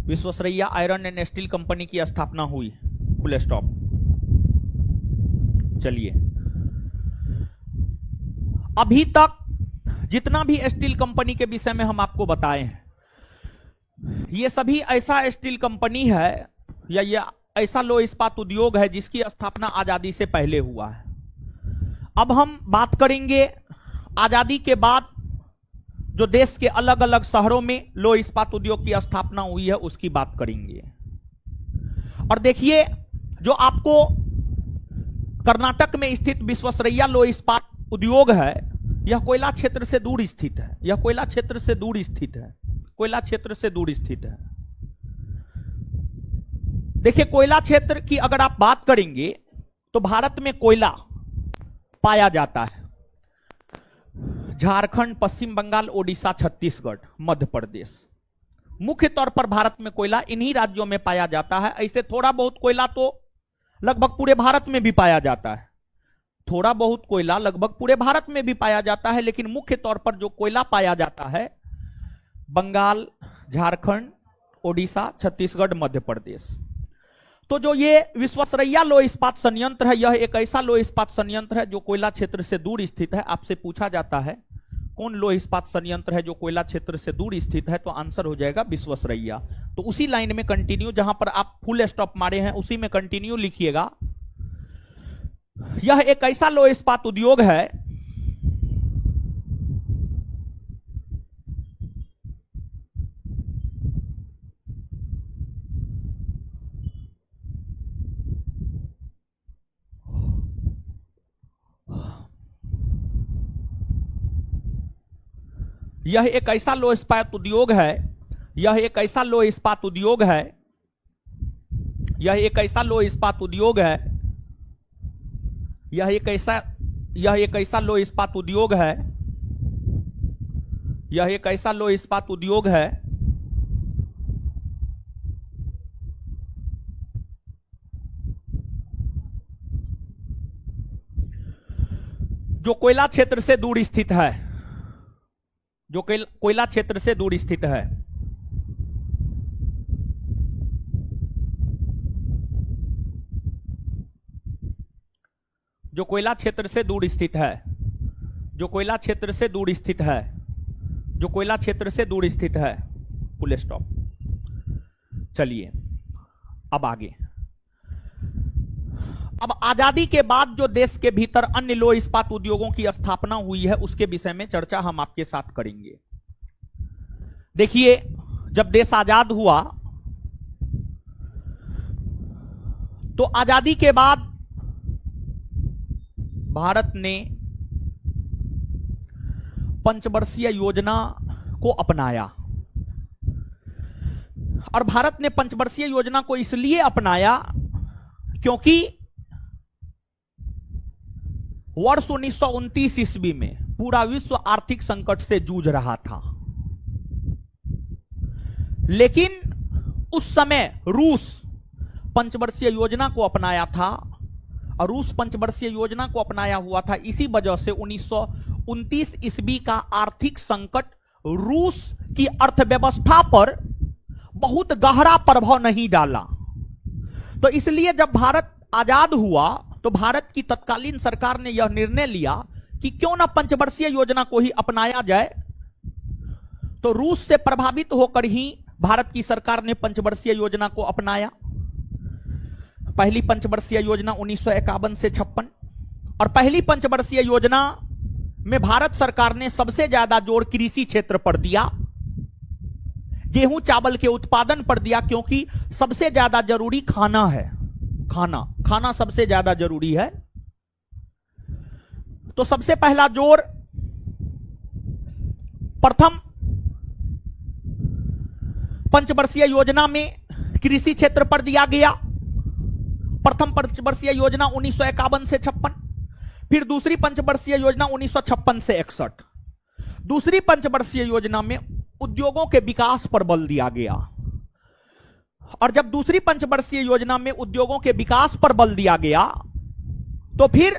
Visvesvaraya iron and steel company की स्थापना हुई, फुल स्टॉप। चलिए, अभी तक जितना भी स्टील कंपनी के विषय में हम आपको बताए हैं, ये सभी ऐसा स्टील कंपनी है या ये ऐसा लो इस्पात उद्योग है जिसकी स्थापना आजादी से पहले हुआ है। अब हम बात करेंगे आजादी के बाद जो देश के अलग अलग शहरों में लो इस्पात उद्योग की स्थापना हुई है उसकी बात करेंगे। और देखिए, जो आपको कर्नाटक में स्थित विश्वेश्वरैया लो इस्पात उद्योग है, यह कोयला क्षेत्र से दूर स्थित है। यह कोयला क्षेत्र से दूर स्थित है। कोयला क्षेत्र से दूर स्थित है। देखिए, कोयला क्षेत्र की अगर आप बात करेंगे तो भारत में कोयला पाया जाता है झारखंड, पश्चिम बंगाल, ओडिशा, छत्तीसगढ़, मध्य प्रदेश। मुख्य तौर पर भारत में कोयला इन्हीं राज्यों में पाया जाता है। ऐसे थोड़ा बहुत कोयला तो लगभग पूरे भारत में भी पाया जाता है। थोड़ा बहुत कोयला लगभग पूरे भारत में भी पाया जाता है, लेकिन मुख्य तौर पर जो कोयला पाया जाता है बंगाल, झारखंड, ओडिशा, छत्तीसगढ़, मध्य प्रदेश। तो जो ये विश्वेश्वरैया लो इस्पात संयंत्र है, यह एक ऐसा लो इस्पात संयंत्र है जो कोयला क्षेत्र से दूर स्थित है। आपसे पूछा जाता है कौन लो इस्पात संयंत्र है जो कोयला क्षेत्र से दूर स्थित है, तो आंसर हो जाएगा विश्वेश्वरैया। तो उसी लाइन में कंटिन्यू, जहां पर आप फुल स्टॉप मारे हैं उसी में कंटिन्यू लिखिएगा। यह एक ऐसा लो इस्पात उद्योग है यह एक ऐसा लो इस्पात उद्योग है यह एक ऐसा लो इस्पात उद्योग है यह एक ऐसा लो इस्पात उद्योग है यह एक ऐसा लो इस्पात उद्योग है यह एक ऐसा लो इस्पात उद्योग है जो कोयला क्षेत्र से दूर स्थित है, जो कोयला क्षेत्र से दूर स्थित है। जो कोयला क्षेत्र से दूर स्थित है। जो कोयला क्षेत्र से दूर स्थित है, जो कोयला क्षेत्र से दूर स्थित है। Full stop. चलिए अब आगे। अब आजादी के बाद जो देश के भीतर अन्य लौह इस्पात उद्योगों की स्थापना हुई है उसके विषय में चर्चा हम आपके साथ करेंगे। देखिए, जब देश आजाद हुआ तो आजादी के बाद भारत ने पंचवर्षीय योजना को अपनाया। और भारत ने पंचवर्षीय योजना को इसलिए अपनाया क्योंकि वर्ष 1929 ईस्वी में पूरा विश्व आर्थिक संकट से जूझ रहा था। लेकिन उस समय रूस पंचवर्षीय योजना को अपनाया था और रूस पंचवर्षीय योजना को अपनाया हुआ था। इसी वजह से 1929 ईस्वी का आर्थिक संकट रूस की अर्थव्यवस्था पर बहुत गहरा प्रभाव नहीं डाला। तो इसलिए जब भारत आजाद हुआ तो भारत की तत्कालीन सरकार ने यह निर्णय लिया कि क्यों ना पंचवर्षीय योजना को ही अपनाया जाए। तो रूस से प्रभावित होकर ही भारत की सरकार ने पंचवर्षीय योजना को अपनाया। पहली पंचवर्षीय योजना 1951 से 56, और पहली पंचवर्षीय योजना में भारत सरकार ने सबसे ज्यादा जोर कृषि क्षेत्र पर दिया, गेहूं चावल के उत्पादन पर दिया, क्योंकि सबसे ज्यादा जरूरी खाना है। खाना सबसे ज्यादा जरूरी है। तो सबसे पहला जोर प्रथम पंचवर्षीय योजना में कृषि क्षेत्र पर दिया गया। प्रथम पंचवर्षीय योजना 1951 से 56, फिर दूसरी पंचवर्षीय योजना 1956 से 61। दूसरी पंचवर्षीय योजना में उद्योगों के विकास पर बल दिया गया। और जब दूसरी पंचवर्षीय योजना में उद्योगों के विकास पर बल दिया गया तो फिर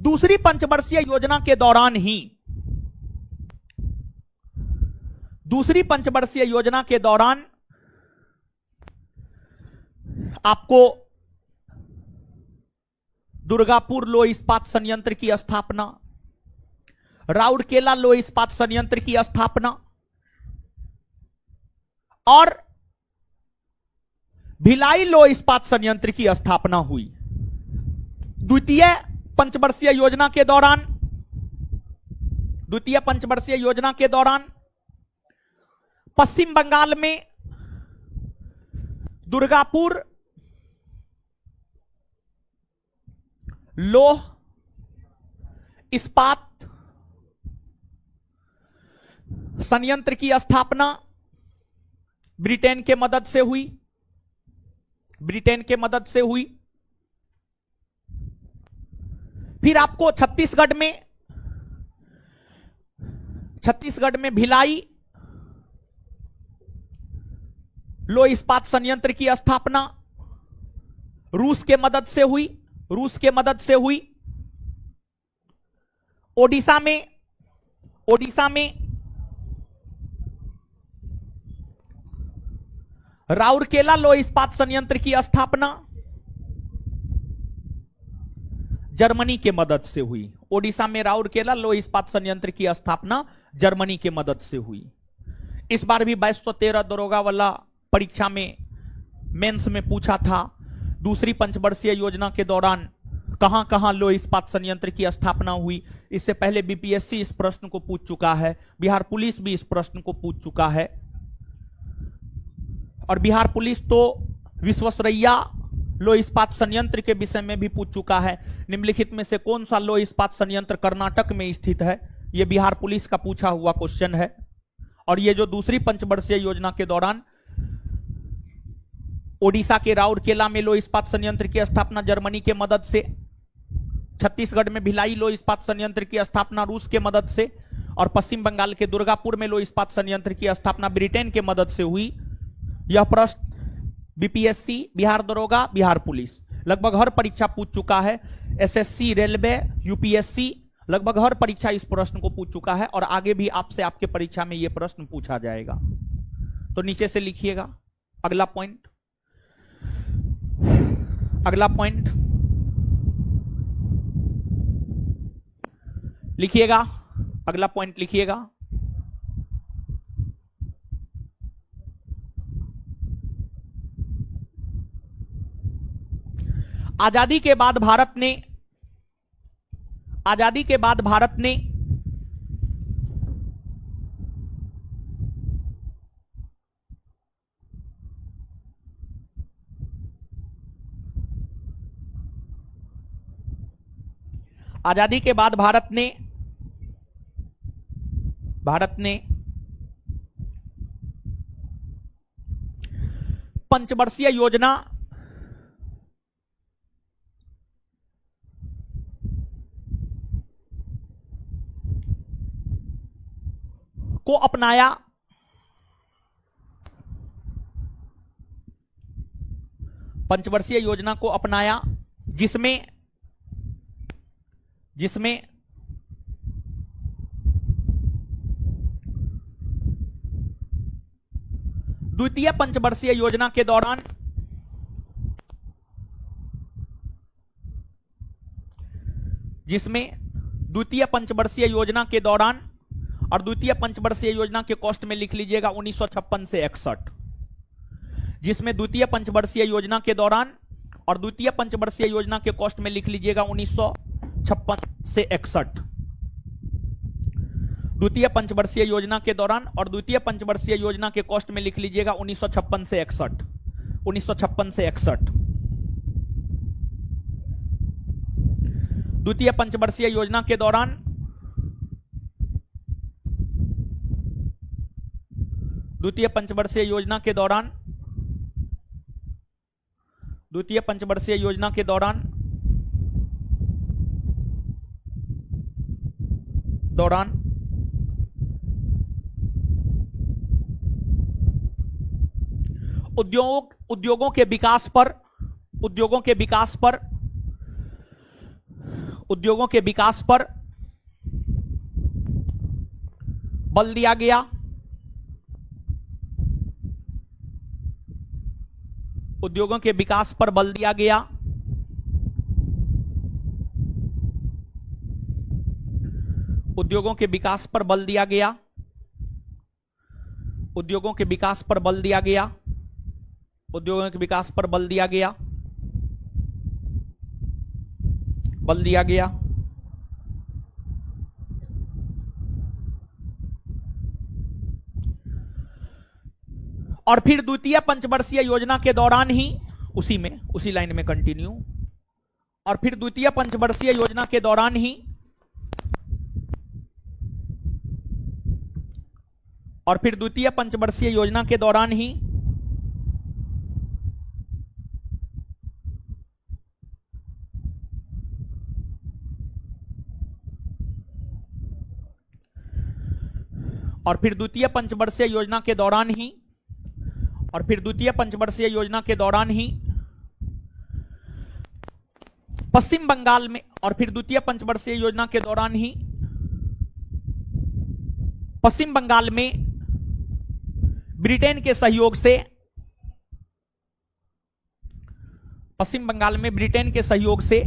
दूसरी पंचवर्षीय योजना के दौरान ही आपको दुर्गापुर लौह इस्पात संयंत्र की स्थापना, राउरकेला लौह इस्पात संयंत्र की स्थापना और भिलाई लौह इस्पात संयंत्र की स्थापना हुई। द्वितीय पंचवर्षीय योजना के दौरान पश्चिम बंगाल में दुर्गापुर लौह इस्पात संयंत्र की स्थापना ब्रिटेन के मदद से हुई। फिर आपको छत्तीसगढ़ में भिलाई लौह इस्पात संयंत्र की स्थापना रूस के मदद से हुई। ओडिशा में राउरकेला लौह इस्पात संयंत्र की स्थापना जर्मनी के मदद से हुई। ओडिशा में राउरकेला लौह इस्पात संयंत्र की स्थापना जर्मनी के मदद से हुई। इस बार भी 2213 दरोगा वाला परीक्षा में मेंस में पूछा था, दूसरी पंचवर्षीय योजना के दौरान कहां कहां लौह इस्पात संयंत्र की स्थापना हुई। इससे पहले बीपीएससी इस प्रश्न को पूछ चुका है, बिहार पुलिस भी इस प्रश्न को पूछ चुका है। और बिहार पुलिस तो विश्वेश्वरैया लौह इस्पात संयंत्र के विषय में भी पूछ चुका है। निम्नलिखित में से कौन सा लौह इस्पात संयंत्र कर्नाटक में स्थित है, यह बिहार पुलिस का पूछा हुआ क्वेश्चन है। और यह जो दूसरी पंचवर्षीय योजना के दौरान ओडिशा के राउरकेला में लौह इस्पात संयंत्र की स्थापना जर्मनी के मदद से, छत्तीसगढ़ में भिलाई लौह इस्पात संयंत्र की स्थापना रूस के मदद से, और पश्चिम बंगाल के दुर्गापुर में लौह इस्पात संयंत्र की स्थापना ब्रिटेन के मदद से हुई। यह प्रश्न बीपीएससी, बिहार दरोगा, बिहार पुलिस लगभग हर परीक्षा पूछ चुका है। एसएससी, रेलवे, यूपीएससी लगभग हर परीक्षा इस प्रश्न को पूछ चुका है और आगे भी आपसे आपके परीक्षा में यह प्रश्न पूछा जाएगा। तो नीचे से लिखिएगा। अगला पॉइंट लिखिएगा, अगला पॉइंट लिखिएगा। आजादी के बाद भारत ने आजादी के बाद भारत ने आजादी के बाद भारत ने पंचवर्षीय योजना को अपनाया। पंचवर्षीय योजना को अपनाया जिसमें द्वितीय पंचवर्षीय योजना के दौरान द्वितीय पंचवर्षीय योजना के दौरान और द्वितीय पंचवर्षीय योजना के कॉस्ट में लिख लीजिएगा 1956 से 61, जिसमें द्वितीय पंचवर्षीय योजना के दौरान और द्वितीय पंचवर्षीय योजना के कॉस्ट में लिख लीजिएगा 1956 से 61। द्वितीय पंचवर्षीय योजना के दौरान और द्वितीय पंचवर्षीय योजना के कॉस्ट में लिख लीजिएगा 1956 से 61, 1956 से 61। द्वितीय पंचवर्षीय योजना के दौरान द्वितीय पंचवर्षीय योजना के दौरान द्वितीय पंचवर्षीय योजना के दौरान उद्योगों के विकास पर बल दिया गया। उद्योगों के विकास पर बल दिया गया। उद्योगों के विकास पर बल दिया गया। उद्योगों के विकास पर बल दिया गया। उद्योगों के विकास पर बल दिया गया। बल दिया गया। और फिर द्वितीय पंचवर्षीय योजना के दौरान ही उसी लाइन में कंटिन्यू। और फिर द्वितीय पंचवर्षीय योजना के दौरान ही और फिर द्वितीय पंचवर्षीय योजना के दौरान ही और फिर द्वितीय पंचवर्षीय योजना के दौरान ही और फिर द्वितीय पंचवर्षीय योजना के दौरान ही पश्चिम बंगाल में और फिर द्वितीय पंचवर्षीय योजना के दौरान ही पश्चिम बंगाल में ब्रिटेन के सहयोग से पश्चिम बंगाल में ब्रिटेन के सहयोग से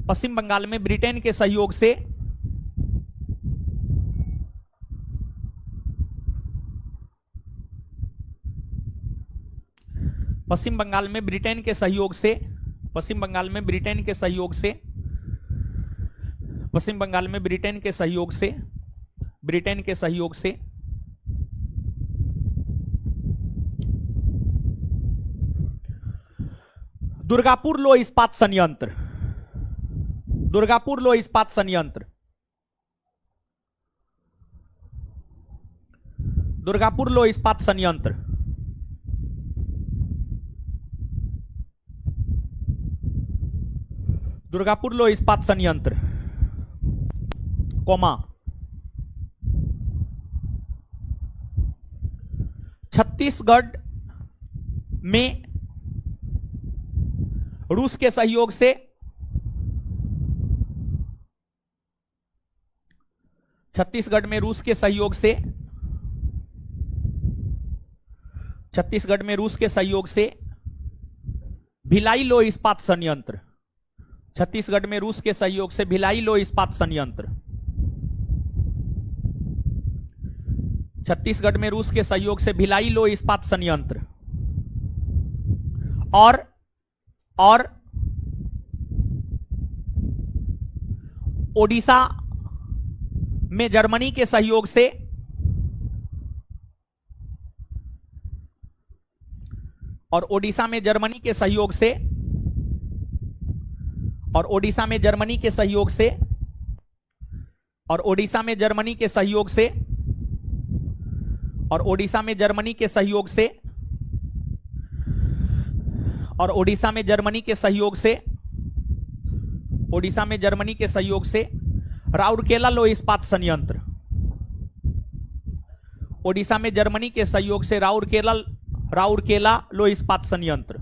पश्चिम बंगाल में ब्रिटेन के सहयोग से पश्चिम बंगाल में ब्रिटेन के सहयोग से पश्चिम बंगाल में ब्रिटेन के सहयोग से पश्चिम बंगाल में ब्रिटेन के सहयोग से ब्रिटेन के सहयोग से दुर्गापुर लो इस्पात संयंत्र दुर्गापुर लो इस्पात संयंत्र दुर्गापुर लो इस्पात संयंत्र दुर्गापुर लो इस्पात संयंत्र कोमा छत्तीसगढ़ में रूस के सहयोग से छत्तीसगढ़ में रूस के सहयोग से छत्तीसगढ़ में रूस के सहयोग से भिलाई लो इस्पात संयंत्र छत्तीसगढ़ में रूस के सहयोग से भिलाई लो इस्पात संयंत्र, छत्तीसगढ़ में रूस के सहयोग से भिलाई लो इस्पात संयंत्र, और ओडिशा में जर्मनी के सहयोग से ओडिशा में जर्मनी के सहयोग से ओडिशा में जर्मनी के सहयोग से ओडिशा में जर्मनी के सहयोग से ओडिशा में जर्मनी के सहयोग से ओडिशा में जर्मनी के सहयोग से ओडिशा में जर्मनी के सहयोग से राउरकेला लो इस्पात संयंत्र, ओडिशा में जर्मनी के सहयोग से राउरकेला लो इस्पात संयंत्र,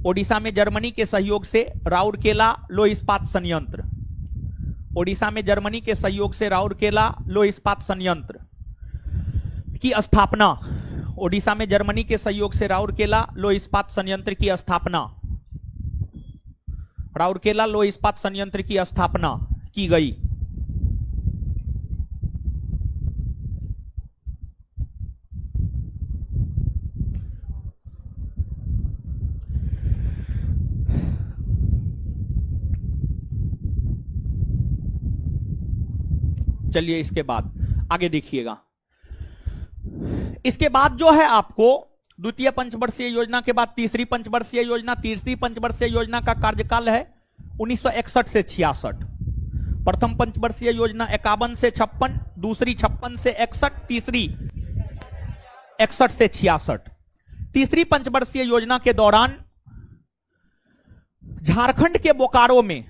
ओडिशा में जर्मनी के सहयोग से राउरकेला लो इस्पात संयंत्र, ओडिशा में जर्मनी के सहयोग से राउरकेला लो इस्पात संयंत्र की स्थापना, ओडिशा में जर्मनी के सहयोग से राउरकेला लो इस्पात संयंत्र की स्थापना, राउरकेला लो इस्पात संयंत्र की स्थापना की गई। चलिए इसके बाद आगे देखिएगा। इसके बाद जो है आपको द्वितीय पंचवर्षीय योजना के बाद तीसरी पंचवर्षीय योजना, तीसरी पंचवर्षीय योजना का कार्यकाल है 1961 से 66। प्रथम पंचवर्षीय योजना 51 से 56, दूसरी 56 से 61, तीसरी 61 से 66। तीसरी पंचवर्षीय योजना के दौरान झारखंड के बोकारो में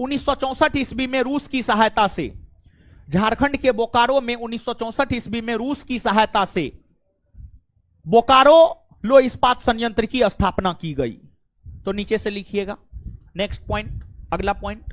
1964 ईस्वी में रूस की सहायता से, झारखंड के बोकारो में 1964 ईस्वी में रूस की सहायता से बोकारो लो इस्पात संयंत्र की स्थापना की गई। तो नीचे से लिखिएगा नेक्स्ट पॉइंट, अगला पॉइंट।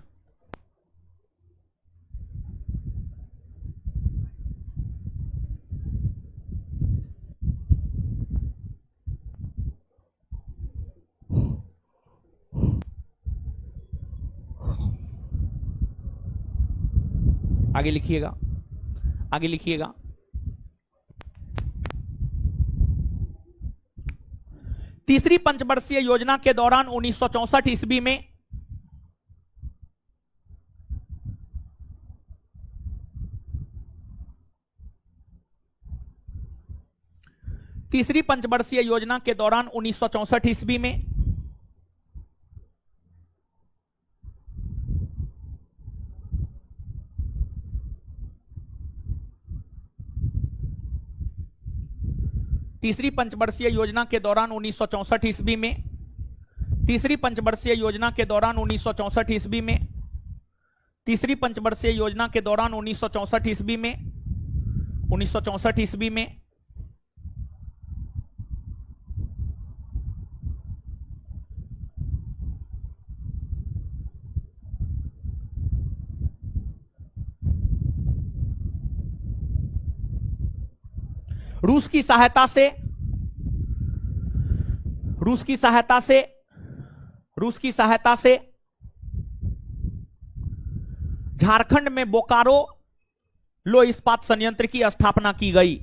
आगे लिखिएगा, आगे लिखिएगा। तीसरी पंचवर्षीय योजना के दौरान 1964 ईस्वी में तीसरी पंचवर्षीय योजना के दौरान 1964 ईस्वी में तीसरी पंचवर्षीय योजना के दौरान 1964 ईस्वी में तीसरी पंचवर्षीय योजना के दौरान 1964 ईस्वी में तीसरी पंचवर्षीय योजना के दौरान 1964 ईस्वी में 1964 ईस्वी में रूस की सहायता से झारखंड में बोकारो लो इस्पात संयंत्र की स्थापना की गई।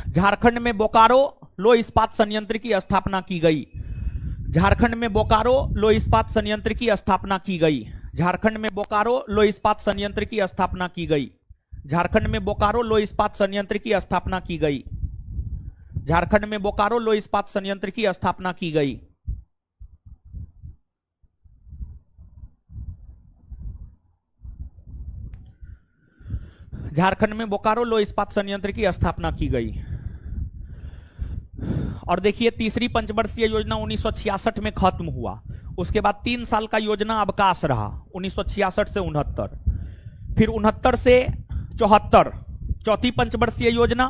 झारखंड में बोकारो लो इस्पात संयंत्र की स्थापना की गई। झारखंड में बोकारो लो इस्पात संयंत्र की स्थापना की गई। झारखंड में बोकारो लो इस्पात संयंत्र की स्थापना की गई। झारखंड में बोकारो लो इस्पात संयंत्र की स्थापना की गई। झारखंड में बोकारो लो इस्पात संयंत्र की स्थापना की गई। झारखंड में बोकारो लो इस्पात संयंत्र की स्थापना की गई। और देखिए तीसरी पंचवर्षीय योजना 1966 में खत्म हुआ। उसके बाद 3 साल का योजना अवकाश रहा 1966 से 69, फिर 69 से 74 चौथी पंचवर्षीय योजना,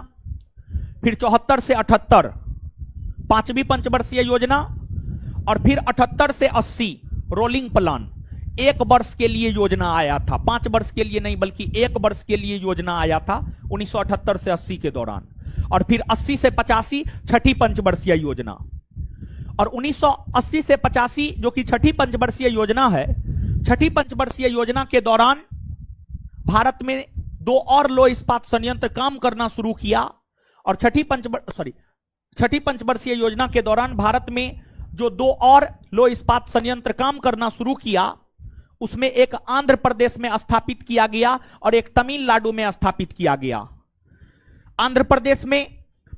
फिर 74 से 78 पांचवी पंचवर्षीय योजना, और फिर 78 से 80 रोलिंग प्लान। 1 वर्ष के लिए योजना आया था, 5 वर्ष के लिए नहीं बल्कि 1 वर्ष के लिए योजना आया था 1978 से 80 के दौरान। और फिर 80 से 85 छठी पंचवर्षीय योजना, और 1980 से 85 जो कि छठी पंचवर्षीय योजना है, छठी पंचवर्षीय योजना के दौरान भारत में 2 और लो इस्पात संयंत्र काम करना शुरू किया। और छठी पंचवर्षीय योजना के दौरान भारत में जो 2 और लो इस्पात संयंत्र काम करना शुरू किया, उसमें एक आंध्र प्रदेश में स्थापित किया गया और एक तमिलनाडु में स्थापित किया गया। आंध्र प्रदेश में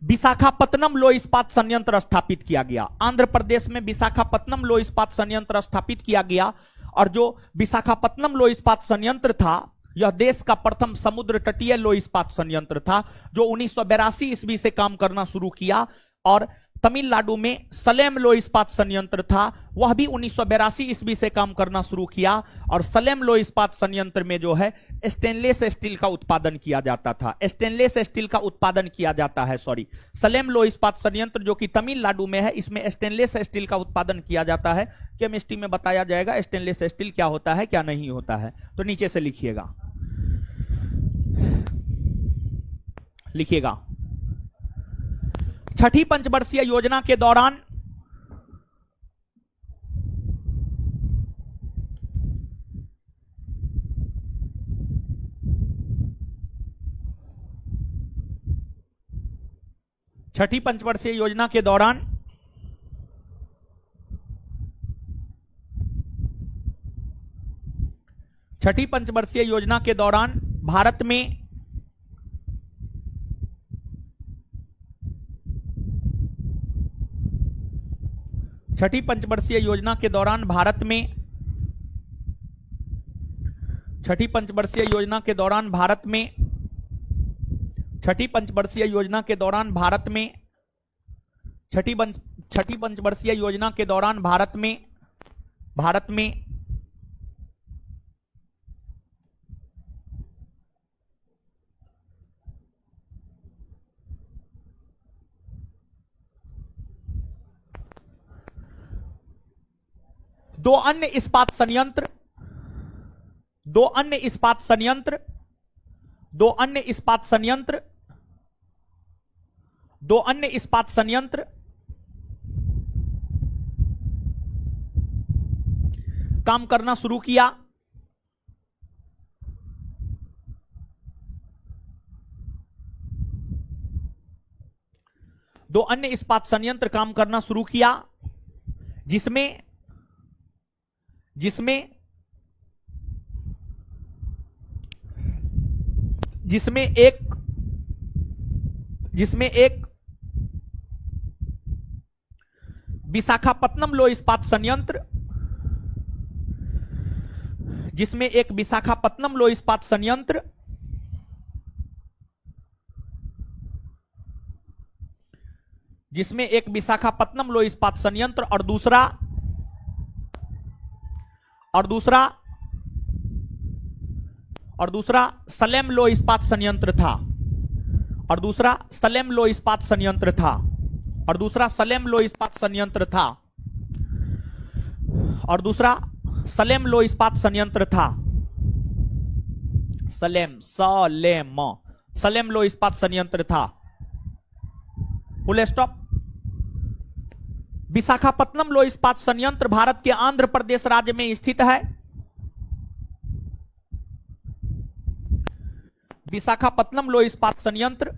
विशाखापत्तनम लो इस्पात संयंत्र स्थापित किया गया। आंध्र प्रदेश में विशाखापत्तनम लो इस्पात संयंत्र स्थापित किया गया। और जो विशाखापत्तनम लो इस्पात संयंत्र था, यह देश का प्रथम समुद्र तटीय लो इस्पात संयंत्र था, जो 1982 ईस्वी से काम करना शुरू किया। और तमिलनाडु में सलेम लो इस्पात संयंत्र था, वह भी 1982 ईस्वी से काम करना शुरू किया। और सलेम लो इस्पात संयंत्र में जो है स्टेनलेस स्टील का उत्पादन किया जाता था, स्टेनलेस स्टील का उत्पादन किया जाता है। सलेम लो इस्पात संयंत्र जो कि तमिलनाडु में है, इसमें स्टेनलेस स्टील का उत्पादन किया जाता है। केमिस्ट्री में बताया जाएगा स्टेनलेस स्टील क्या होता है, क्या नहीं होता है। तो नीचे से लिखिएगा, छठी पंचवर्षीय योजना के दौरान छठी पंचवर्षीय योजना के दौरान छठी पंचवर्षीय योजना के दौरान भारत में छठी पंचवर्षीय योजना के दौरान भारत में छठी पंचवर्षीय योजना के दौरान भारत में छठी पंचवर्षीय योजना के दौरान भारत में छठी पंचवर्षीय योजना के दौरान भारत में दो अन्य इस्पात संयंत्र काम करना शुरू किया। दो अन्य इस्पात संयंत्र काम करना शुरू किया, जिसमें एक विशाखापत्तनम लो इस्पात संयंत्र जिसमें एक विशाखापत्तनम लो इस्पात संयंत्र और दूसरा सलेम लो इस्पात संयंत्र था। और दूसरा सलेम लो इस्पात संयंत्र था। Full stop. विशाखापत्तनम लो इस्पात संयंत्र भारत के आंध्र प्रदेश राज्य में स्थित है। विशाखापत्तनम लो इस्पात संयंत्र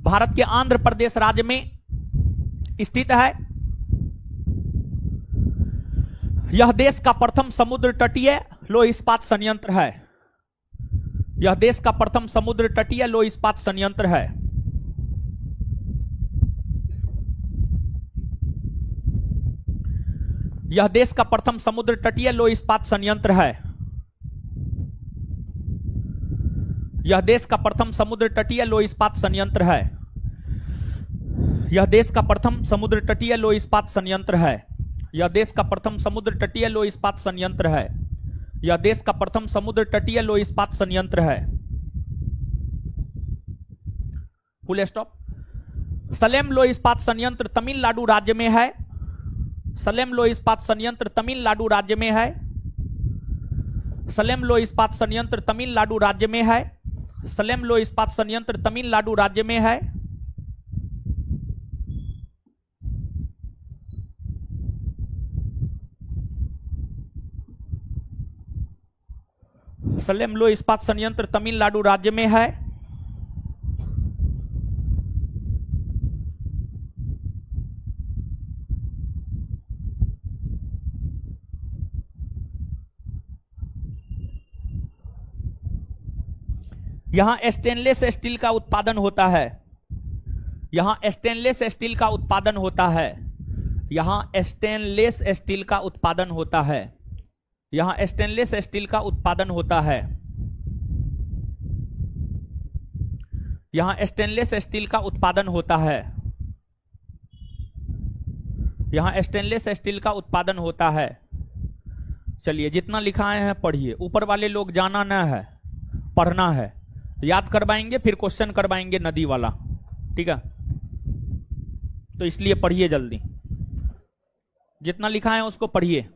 भारत के आंध्र प्रदेश राज्य में स्थित है। यह देश का प्रथम समुद्र तटीय लो इस्पात संयंत्र है। यह देश का प्रथम समुद्र तटीय लो इस्पात संयंत्र है। यह देश का प्रथम समुद्र तटीय लो इस्पात संयंत्र है। यह देश का प्रथम समुद्र तटीय लो इस्पात संयंत्र है। यह देश का प्रथम समुद्र तटीय लो इस्पात संयंत्र है। यह देश का प्रथम समुद्र तटीय लौह इस्पात संयंत्र है। यह देश का प्रथम समुद्र तटीय लौह इस्पात संयंत्र है। Full stop. सलेम लौह इस्पात संयंत्र तमिलनाडु राज्य में है। सलेम लौह इस्पात संयंत्र तमिलनाडु राज्य में है। सलेम लौह इस्पात संयंत्र तमिलनाडु राज्य में है। सलेम लौह इस्पात संयंत्र तमिलनाडु राज्य में है। सलेम लौह इस्पात संयंत्र तमिलनाडु राज्य में है। यहां स्टेनलेस स्टील का उत्पादन होता है। यहां स्टेनलेस स्टील का उत्पादन होता है। यहां स्टेनलेस स्टील का उत्पादन होता है। यहां स्टेनलेस स्टील का उत्पादन होता है। यहां स्टेनलेस स्टील का उत्पादन होता है। यहां स्टेनलेस स्टील का उत्पादन होता है। चलिए, जितना लिखाए हैं पढ़िए। ऊपर वाले लोग जाना न है, पढ़ना है। याद करवाएंगे, फिर क्वेश्चन करवाएंगे नदी वाला, ठीक है? तो इसलिए पढ़िए जल्दी, जितना लिखा है उसको पढ़िए।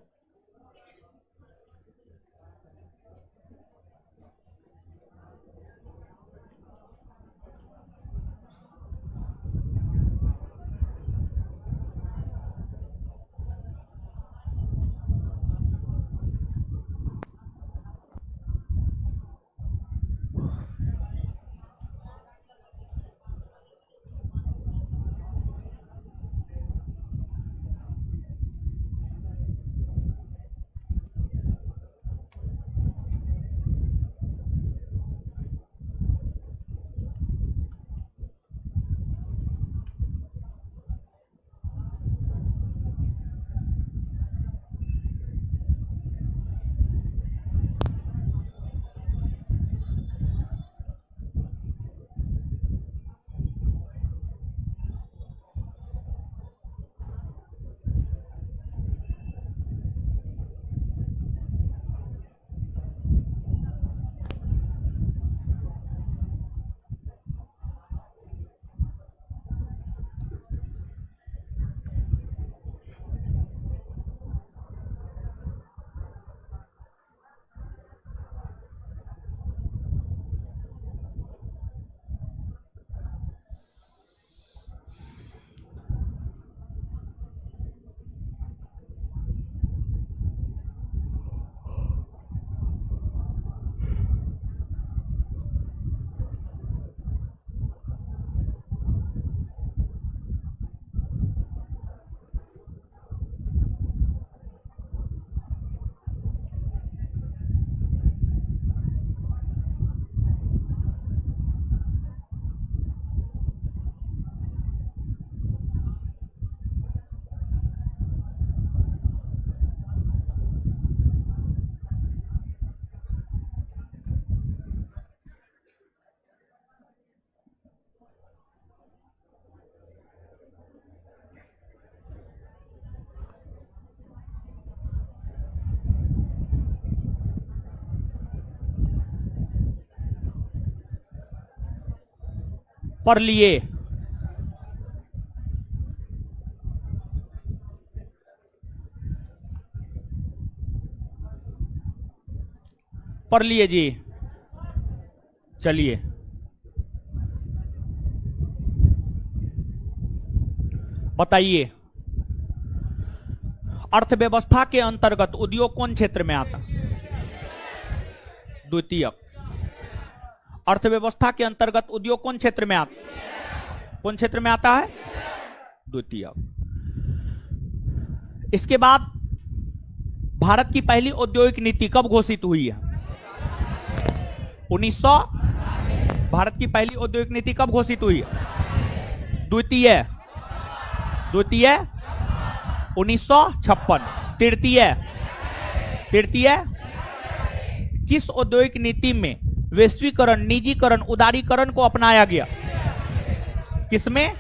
पढ़ लिए। पढ़ लिए जी। चलिए, बताइए, अर्थव्यवस्था के अंतर्गत उद्योग कौन क्षेत्र में आता? द्वितीयक। अर्थव्यवस्था के अंतर्गत उद्योग कौन क्षेत्र में आता? कौन क्षेत्र में आता है? द्वितीयक। इसके बाद भारत की पहली औद्योगिक नीति कब घोषित हुई है? 1900। भारत की पहली औद्योगिक नीति कब घोषित हुई है? द्वितीय 1956। तृतीय किस औद्योगिक नीति में वैश्वीकरण, निजीकरण, उदारीकरण को अपनाया गया? किसमें?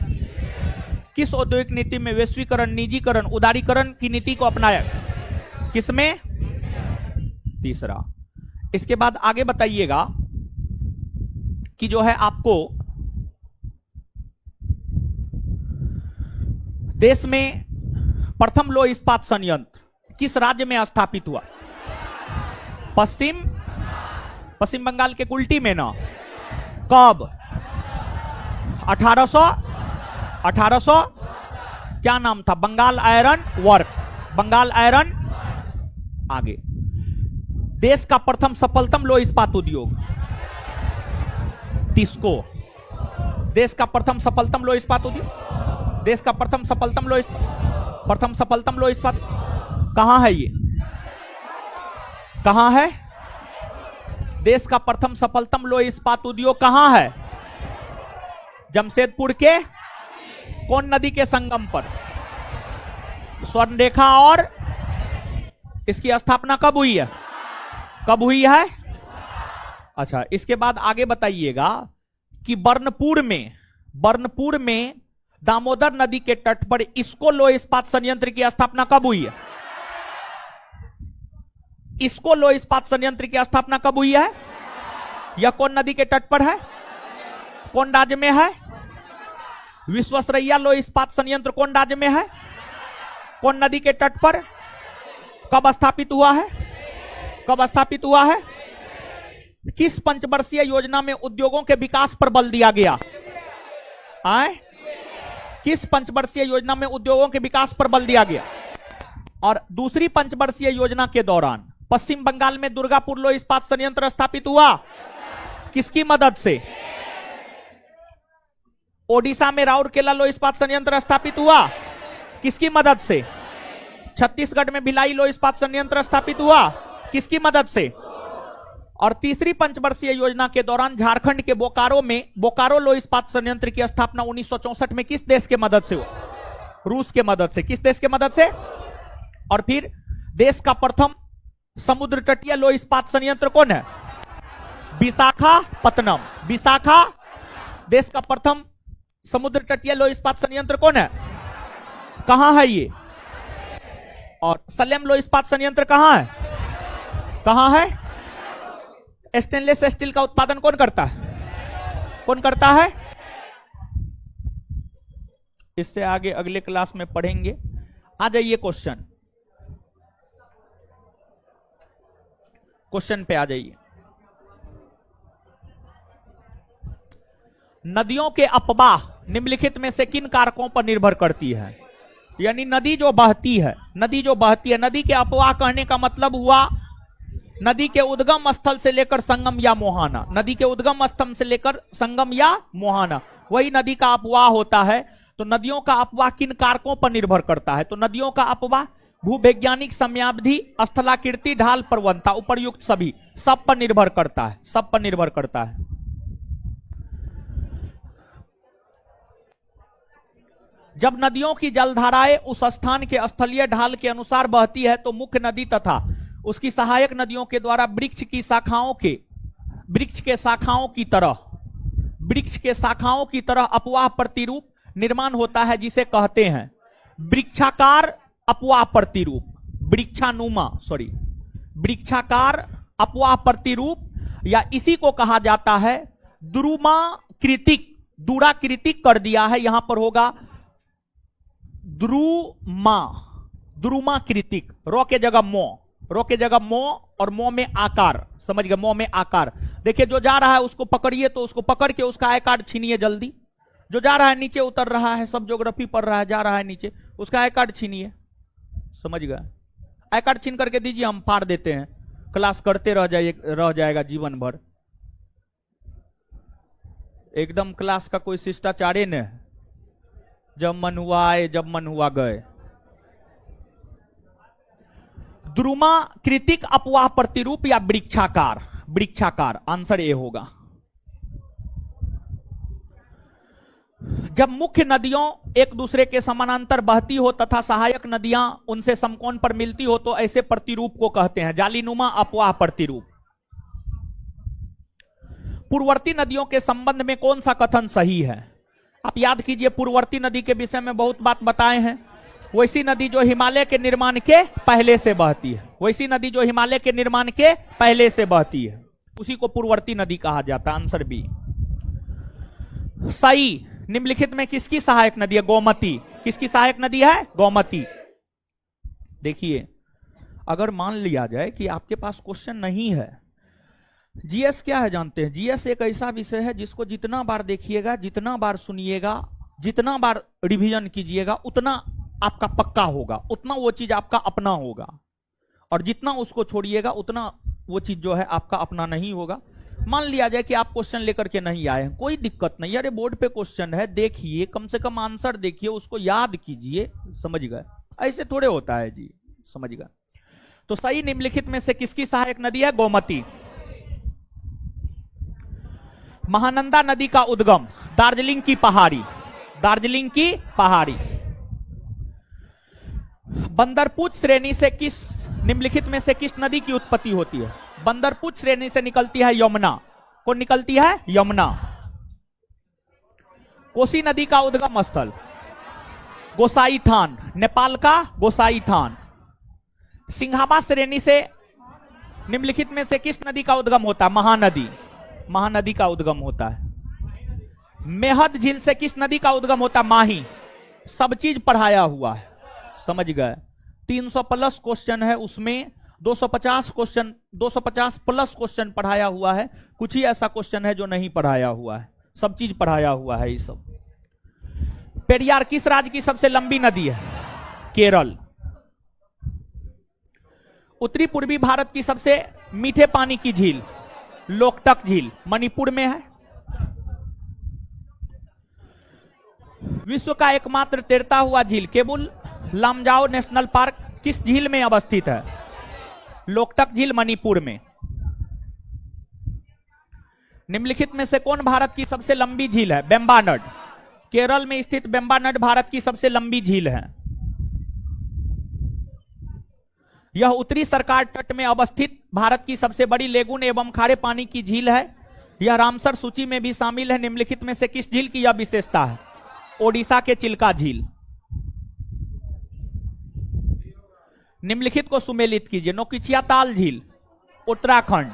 किस औद्योगिक नीति में वैश्वीकरण, निजीकरण, उदारीकरण की नीति को अपनाया? किसमें? तीसरा। इसके बाद आगे बताइएगा कि जो है आपको देश में प्रथम लौह इस्पात संयंत्र किस राज्य में स्थापित हुआ? पश्चिम बंगाल के कुल्टी में ना। कब? 1800 क्या नाम था? Bengal iron works. Bengal iron. आगे, देश का प्रथम सफलतम लौह इस्पात उद्योग? टिस्को। देश का प्रथम सफलतम लौह इस्पात उद्योग? देश का प्रथम सफलतम लौह इस्पात कहां है? ये कहां है? देश का प्रथम सफलतम लौह इस्पात उद्योग कहां है? जमशेदपुर के कौन नदी के संगम पर? स्वर्णरेखा। और इसकी स्थापना कब हुई है? कब हुई है? अच्छा, इसके बाद आगे बताइएगा कि बर्नपुर में दामोदर नदी के तट पर इसको लौह इस्पात संयंत्र की स्थापना कब हुई है? इसको लौह इस्पात संयंत्र की स्थापना कब हुई है? यह कौन नदी के तट पर है? कौन राज्य में है? विश्वेश्वरैया लौह इस्पात संयंत्र कौन राज्य में है? कौन नदी के तट पर? कब स्थापित हुआ है? कब स्थापित हुआ है? किस पंचवर्षीय योजना में उद्योगों के विकास पर बल दिया गया? आए? किस पंचवर्षीय योजना में उद्योगों के विकास पर बल दिया गया? और दूसरी पंचवर्षीय योजना के दौरान पश्चिम बंगाल में दुर्गापुर लौह इस्पात संयंत्र स्थापित हुआ। किसकी मदद से? ओडिशा में राउरकेला लौह इस्पात संयंत्र स्थापित हुआ। किसकी मदद से? छत्तीसगढ़ में भिलाई लौह इस्पात संयंत्र स्थापित हुआ। किसकी मदद से? और तीसरी पंचवर्षीय योजना के दौरान झारखंड के बोकारो लौह इस्पात संयंत्र की स्थापना 1964 में किस देश के मदद से हुआ? रूस के मदद से। किस देश के मदद से? और फिर देश का प्रथम समुद्र तटीय लौह इस्पात संयंत्र कौन है? विशाखापत्तनम। विशाखा देश का प्रथम समुद्र तटीय लौह इस्पात संयंत्र कौन है? कहां है ये? और सलेम लौह इस्पात संयंत्र कहां है? कहां है? स्टेनलेस स्टील का उत्पादन कौन करता है? कौन करता है? इससे आगे अगले क्लास में पढ़ेंगे। आ जाइए क्वेश्चन पे आ जाइए। नदियों के अपवाह निम्नलिखित में से किन कारकों पर निर्भर करती है? यानी नदी जो बहती है, नदी के अपवाह कहने का मतलब हुआ नदी के उद्गम स्थल से लेकर संगम या मोहाना। नदी के उद्गम स्थल से लेकर संगम या मोहाना, वही नदी का अपवाह होता है। तो नदियों का अपवाह किन कारकों पर निर्भर करता है? तो नदियों का अपवाह भूवैज्ञानिक समयावधि, स्थलाकृति, ढाल, प्रवणता, उपर्युक्त सभी सब पर निर्भर करता है। सब पर निर्भर करता है। जब नदियों की जलधाराएं उस स्थान के स्थलीय ढाल के अनुसार बहती है तो मुख्य नदी तथा उसकी सहायक नदियों के द्वारा वृक्ष के शाखाओं की तरह अपवाह प्रतिरूप निर्माण होता है, जिसे कहते हैं वृक्षाकार अपवाह प्रतिरूप, वृक्षाकार अपवाह प्रतिरूप, या इसी को कहा जाता है दुराकृतिक कर दिया है, यहां पर होगा द्रुमाकृतिक। रो के जगह मो और मो में आकार, समझ गए? मो में आकार। देखिए, जो जा रहा है उसको पकड़िए, तो उसको पकड़ के उसका आई कार्ड छीनिए जल्दी। जो जा रहा है नीचे उतर रहा है, सब ज्योग्राफी पढ़ रहा है, जा रहा है नीचे, उसका आई कार्ड छीनिए। समझ गए? आई कार्ड छीन करके दीजिए, हम फाड़ देते हैं, क्लास करते रह जाएगा जीवन भर। एकदम क्लास का कोई शिष्टाचार न, जब मन हुआ आए, जब मन हुआ गए। द्रुमाकृतिक अपवाह प्रतिरूप या वृक्षाकार, आंसर ए होगा। जब मुख्य नदियों एक दूसरे के समानांतर बहती हो तथा सहायक नदियां उनसे समकोण पर मिलती हो तो ऐसे प्रतिरूप को कहते हैं जालीनुमा अपवाह प्रतिरूप। पूर्ववर्ती नदियों के संबंध में कौन सा कथन सही है? आप याद कीजिए, पूर्ववर्ती नदी के विषय में बहुत बात बताए हैं। वैसी नदी जो हिमालय के निर्माण के पहले से बहती है, वैसी नदी जो हिमालय के निर्माण के पहले से बहती है, उसी को पूर्ववर्ती नदी कहा जाता है। आंसर बी सही। निम्नलिखित में किसकी सहायक नदी है? गोमती। किसकी सहायक नदी है? गोमती। देखिए, अगर मान लिया जाए कि आपके पास क्वेश्चन नहीं है, जीएस क्या है जानते हैं? जीएस एक ऐसा विषय है जिसको जितना बार देखिएगा, जितना बार सुनिएगा, जितना बार रिवीजन कीजिएगा, उतना आपका पक्का होगा, उतना वो चीज आपका अपना होगा, और जितना उसको छोड़िएगा उतना वो चीज जो है आपका अपना नहीं होगा। मान लिया जाए कि आप क्वेश्चन लेकर के नहीं आए हैं, कोई दिक्कत नहीं, अरे बोर्ड पे क्वेश्चन है, देखिए, कम से कम आंसर देखिए, उसको याद कीजिए, समझ गए? ऐसे थोड़े होता है जी, समझ गए? तो सही निम्नलिखित में से किसकी सहायक नदी है? गोमती। महानंदा नदी का उद्गम दार्जिलिंग की पहाड़ी, दार्जिलिंग की पहाड़ी। बंदरपूछ श्रेणी से किस निम्नलिखित में से किस नदी की उत्पत्ति होती है? बंदरपूछ श्रेणी से निकलती है यमुना। कौन निकलती है? यमुना। कोसी नदी का उद्गम स्थल गोसाई थान, नेपाल का गोसाई थान। सिंघाबा श्रेणी से निम्नलिखित में से किस नदी का उद्गम होता है? महानदी, महानदी का उद्गम होता है। मेहद झील से किस नदी का उद्गम होता है? माही। सब चीज पढ़ाया हुआ है, समझ गए? 300 प्लस क्वेश्चन है, उसमें 250 क्वेश्चन, 250 प्लस क्वेश्चन पढ़ाया हुआ है। कुछ ही ऐसा क्वेश्चन है जो नहीं पढ़ाया हुआ है, सब चीज पढ़ाया हुआ है ये सब। पेरियार किस राज्य की सबसे लंबी नदी है? केरल। उत्तरी पूर्वी भारत की सबसे मीठे पानी की झील लोकटक झील, मणिपुर में है। विश्व का एकमात्र तैरता हुआ झील केबुल लामजाओ नेशनल पार्क किस झील में अवस्थित है? लोकटक झील, मणिपुर में। निम्नलिखित में से कौन भारत की सबसे लंबी झील है? बेम्बानड। केरल में स्थित बेम्बानड भारत की सबसे लंबी झील है। यह उत्तरी सरकार तट में अवस्थित भारत की सबसे बड़ी लेगून एवं खारे पानी की झील है। यह रामसर सूची में भी शामिल है। निम्नलिखित में से किस झील की यह विशेषता है? ओडिशा के चिल्का झील। निम्नलिखित को सुमेलित कीजिए। नौकिचिया ताल झील उत्तराखंड,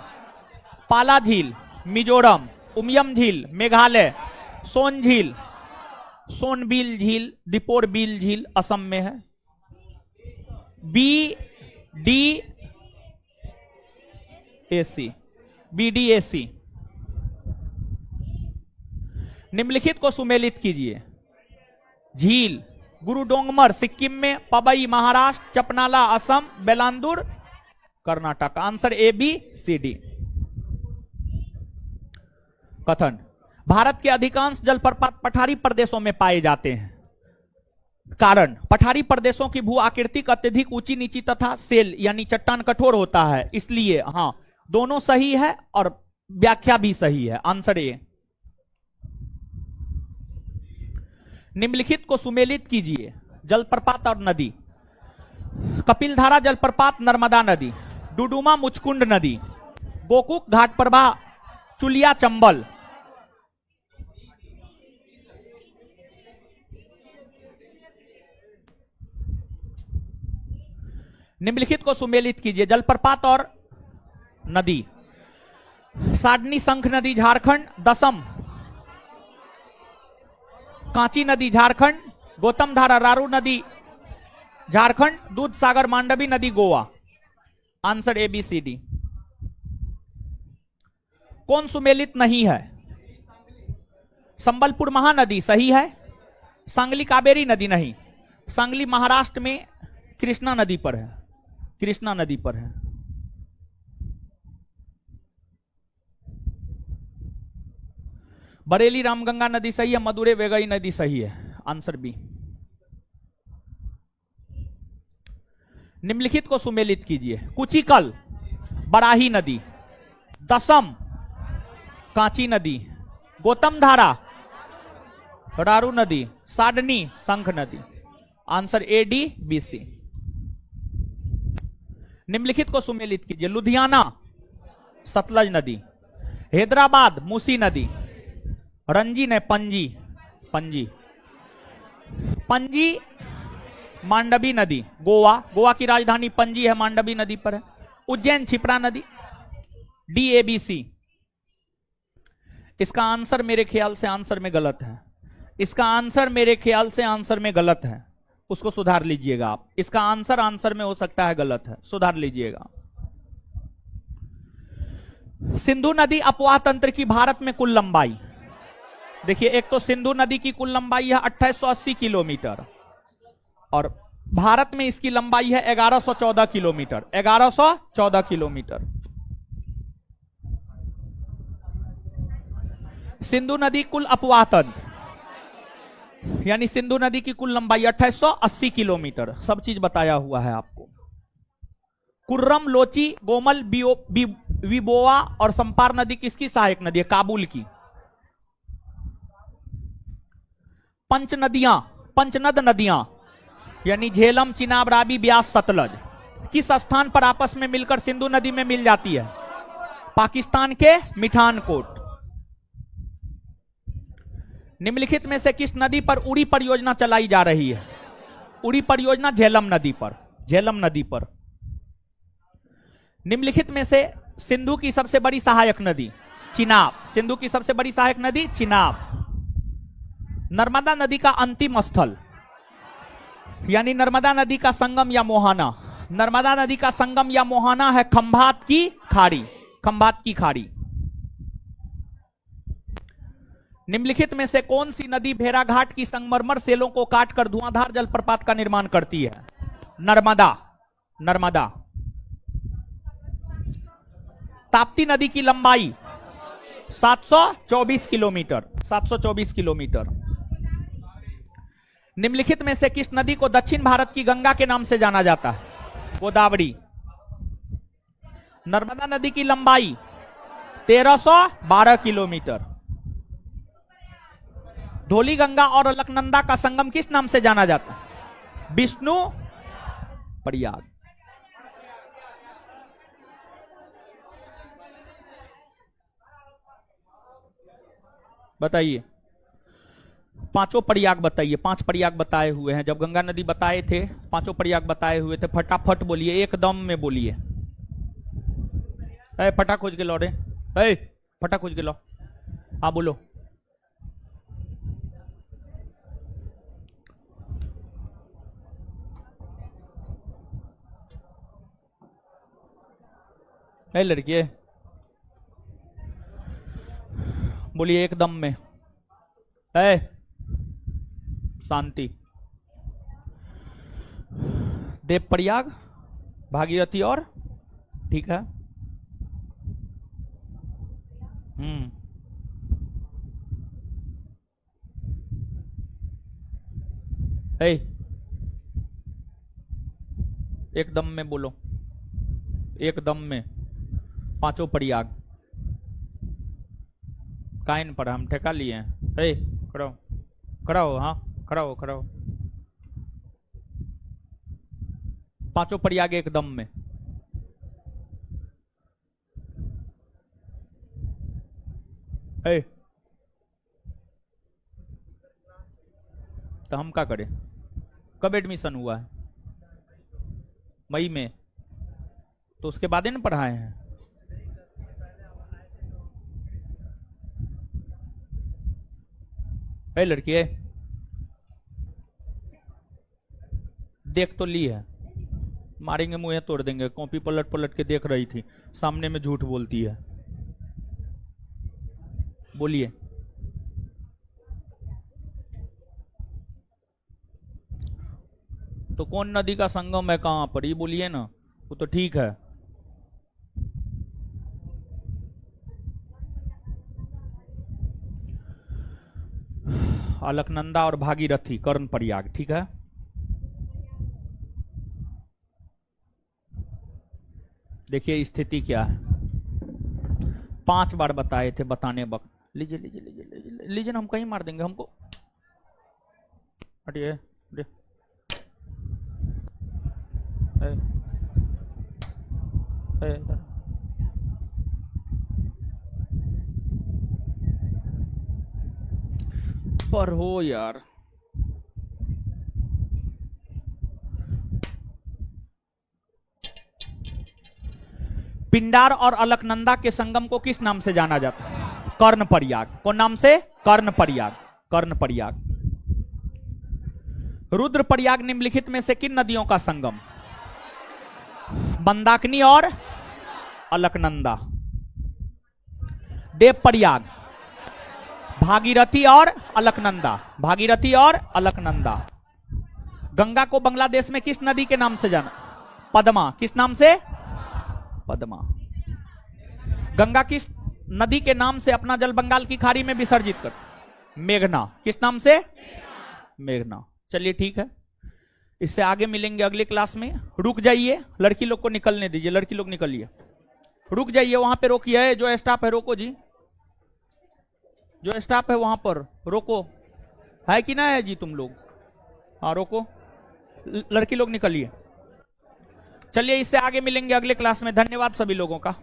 पाला झील मिजोरम, उमियम झील मेघालय, सोन झील, सोनबिल झील, दीपोर बिल झील असम में है। BDAC। निम्नलिखित को सुमेलित कीजिए। झील गुरुडोंगमर सिक्किम में, पबई महाराष्ट्र, चपनाला असम, बेलांदुर कर्नाटक। Answer ABCD। कथन, भारत के अधिकांश जलप्रपात पठारी प्रदेशों में पाए जाते हैं। कारण, पठारी प्रदेशों की भू आकृतिक अत्यधिक ऊंची नीची तथा सेल यानी चट्टान कठोर होता है, इसलिए। हाँ, दोनों सही है और व्याख्या भी सही है। Answer A. निम्नलिखित को सुमेलित कीजिए। जलप्रपात और नदी। कपिलधारा जलप्रपात नर्मदा नदी, डुडुमा मुचकुंड नदी, गोकुक घाट प्रभा चुलिया चंबल। निम्नलिखित को सुमेलित कीजिए। जलप्रपात और नदी। साडनी शंख नदी झारखंड, दसम कांची नदी झारखंड, गौतम धारा रारू नदी झारखंड, दूध सागर मांडवी नदी गोवा। Answer ABCD। कौन सुमेलित नहीं है? संबलपुर महानदी सही है। सांगली कावेरी नदी नहीं, सांगली महाराष्ट्र में कृष्णा नदी पर है, कृष्णा नदी पर है। बरेली रामगंगा नदी सही है। मदुरै वेगई नदी सही है। Answer B. निम्नलिखित को सुमेलित कीजिए। कुचिकल बराही नदी, दसम कांची नदी, गौतम धारा रारू नदी, साडनी शंख नदी। Answer ADBC। निम्नलिखित को सुमेलित कीजिए। लुधियाना सतलज नदी, हैदराबाद मूसी नदी, रंजी ने पंजी, पणजी। पणजी मांडवी नदी, गोवा, गोवा की राजधानी पणजी है, मांडवी नदी पर है। उज्जैन क्षिप्रा नदी, DABC। इसका आंसर मेरे ख्याल से आंसर में गलत है, इसका आंसर मेरे ख्याल से आंसर में गलत है, उसको सुधार लीजिएगा आप। इसका आंसर आंसर में हो सकता है गलत है, सुधार लीजिएगा। सिंधु नदी अपवाह तंत्र की भारत में कुल लंबाई, देखिए एक तो सिंधु नदी की कुल लंबाई है 2880 किलोमीटर और भारत में इसकी लंबाई है 1114 किलोमीटर, 1114 किलोमीटर। सिंधु नदी कुल अपवाह तंत्र यानी सिंधु नदी की कुल लंबाई 2880 किलोमीटर, सब चीज बताया हुआ है आपको। कुर्रम, लोची, गोमल, विबोआ और संपार नदी किसकी सहायक नदी है? काबुल की। पंचनद नदियां यानी झेलम, चिनाब, रावी, ब्यास, सतलज किस स्थान पर आपस में मिलकर सिंधु नदी में मिल जाती है? पाकिस्तान के मिठानकोट। निम्नलिखित में से किस नदी पर उड़ी परियोजना चलाई जा रही है? उड़ी परियोजना झेलम नदी पर, झेलम नदी पर। निम्नलिखित में से सिंधु की सबसे बड़ी सहायक नदी? चिनाब। सिंधु की सबसे बड़ी सहायक नदी चिनाब। नर्मदा नदी का अंतिम स्थल यानी नर्मदा नदी का संगम या मोहाना, नर्मदा नदी का संगम या मोहाना है खंभात की खाड़ी, खंभात की खाड़ी। निम्नलिखित में से कौन सी नदी भेड़ाघाट की संगमरमर सेलों को काटकर धुआंधार जलप्रपात का निर्माण करती है? नर्मदा। नर्मदा। ताप्ती नदी की लंबाई 724 किलोमीटर, 724 किलोमीटर। निम्नलिखित में से किस नदी को दक्षिण भारत की गंगा के नाम से जाना जाता है? गोदावरी। नर्मदा नदी की लंबाई 1312 किलोमीटर। धौली गंगा और अलकनंदा का संगम किस नाम से जाना जाता है? विष्णु प्रयाग। बताइए, पांचों प्रयाग बताइए। 5 प्रयाग बताए हुए हैं, जब गंगा नदी बताए थे, पांचों प्रयाग बताए हुए थे। फटाफट बोलिए, एकदम में बोलिए। फटा खोज के लो रे, फटा खोज के लो। हाँ बोलो। लड़की बोलिए एकदम में। शांति। देवप्रयाग, भागीरथी और ठीक है। एकदम में बोलो, एकदम में। पांचों प्रयाग काइन पर हम ठेका लिए हैं। खड़ा हो, खड़ा हो, हाँ खड़ा हो, खड़ा हो। पांचों प्रयाग एकदम में। तो हम क्या करें? कब एडमिशन हुआ है? मई में, तो उसके बाद ही ना पढ़ाए हैं। लड़की देख तो ली है, मारेंगे मुंह तोड़ देंगे। कॉपी पलट पलट के देख रही थी, सामने में झूठ बोलती है। बोलिए। तो कौन नदी का संगम है, कहां पर, ये बोलिए ना, वो तो ठीक है। अलकनंदा और भागीरथी, कर्ण प्रयाग, ठीक है। देखिए स्थिति क्या है, 5 बार बताए थे बताने वक्त। लीजिए लीजिए लीजिए लीजिए लीजिए ना, हम कहीं मार देंगे हमको। हटिए, पर हो यार। पिंडार और अलकनंदा के संगम को किस नाम से जाना जाता है? कर्ण प्रयाग। कौन नाम से? कर्ण प्रयाग। कर्ण प्रयाग। रुद्र प्रयाग निम्नलिखित में से किन नदियों का संगम? मंदाकिनी और अलकनंदा। देव प्रयाग, भागीरथी और अलकनंदा। भागीरथी और अलकनंदा। गंगा को बांग्लादेश में किस नदी के नाम से जाना? पद्मा। किस नाम से? पद्मा। गंगा किस नदी के नाम से अपना जल बंगाल की खाड़ी में विसर्जित कर? मेघना। किस नाम से? मेघना। चलिए ठीक है, इससे आगे मिलेंगे अगले क्लास में। रुक जाइए, लड़की लोग को निकलने दीजिए। लड़की लोग निकलिए, रुक जाइए, वहां पे रोकिए। जो स्टाफ है रोको जी, जो स्टाफ है वहां पर रोको। है कि ना है जी तुम लोग? हाँ रोको, लड़की लोग निकलिए। चलिए इससे आगे मिलेंगे अगले क्लास में। धन्यवाद सभी लोगों का।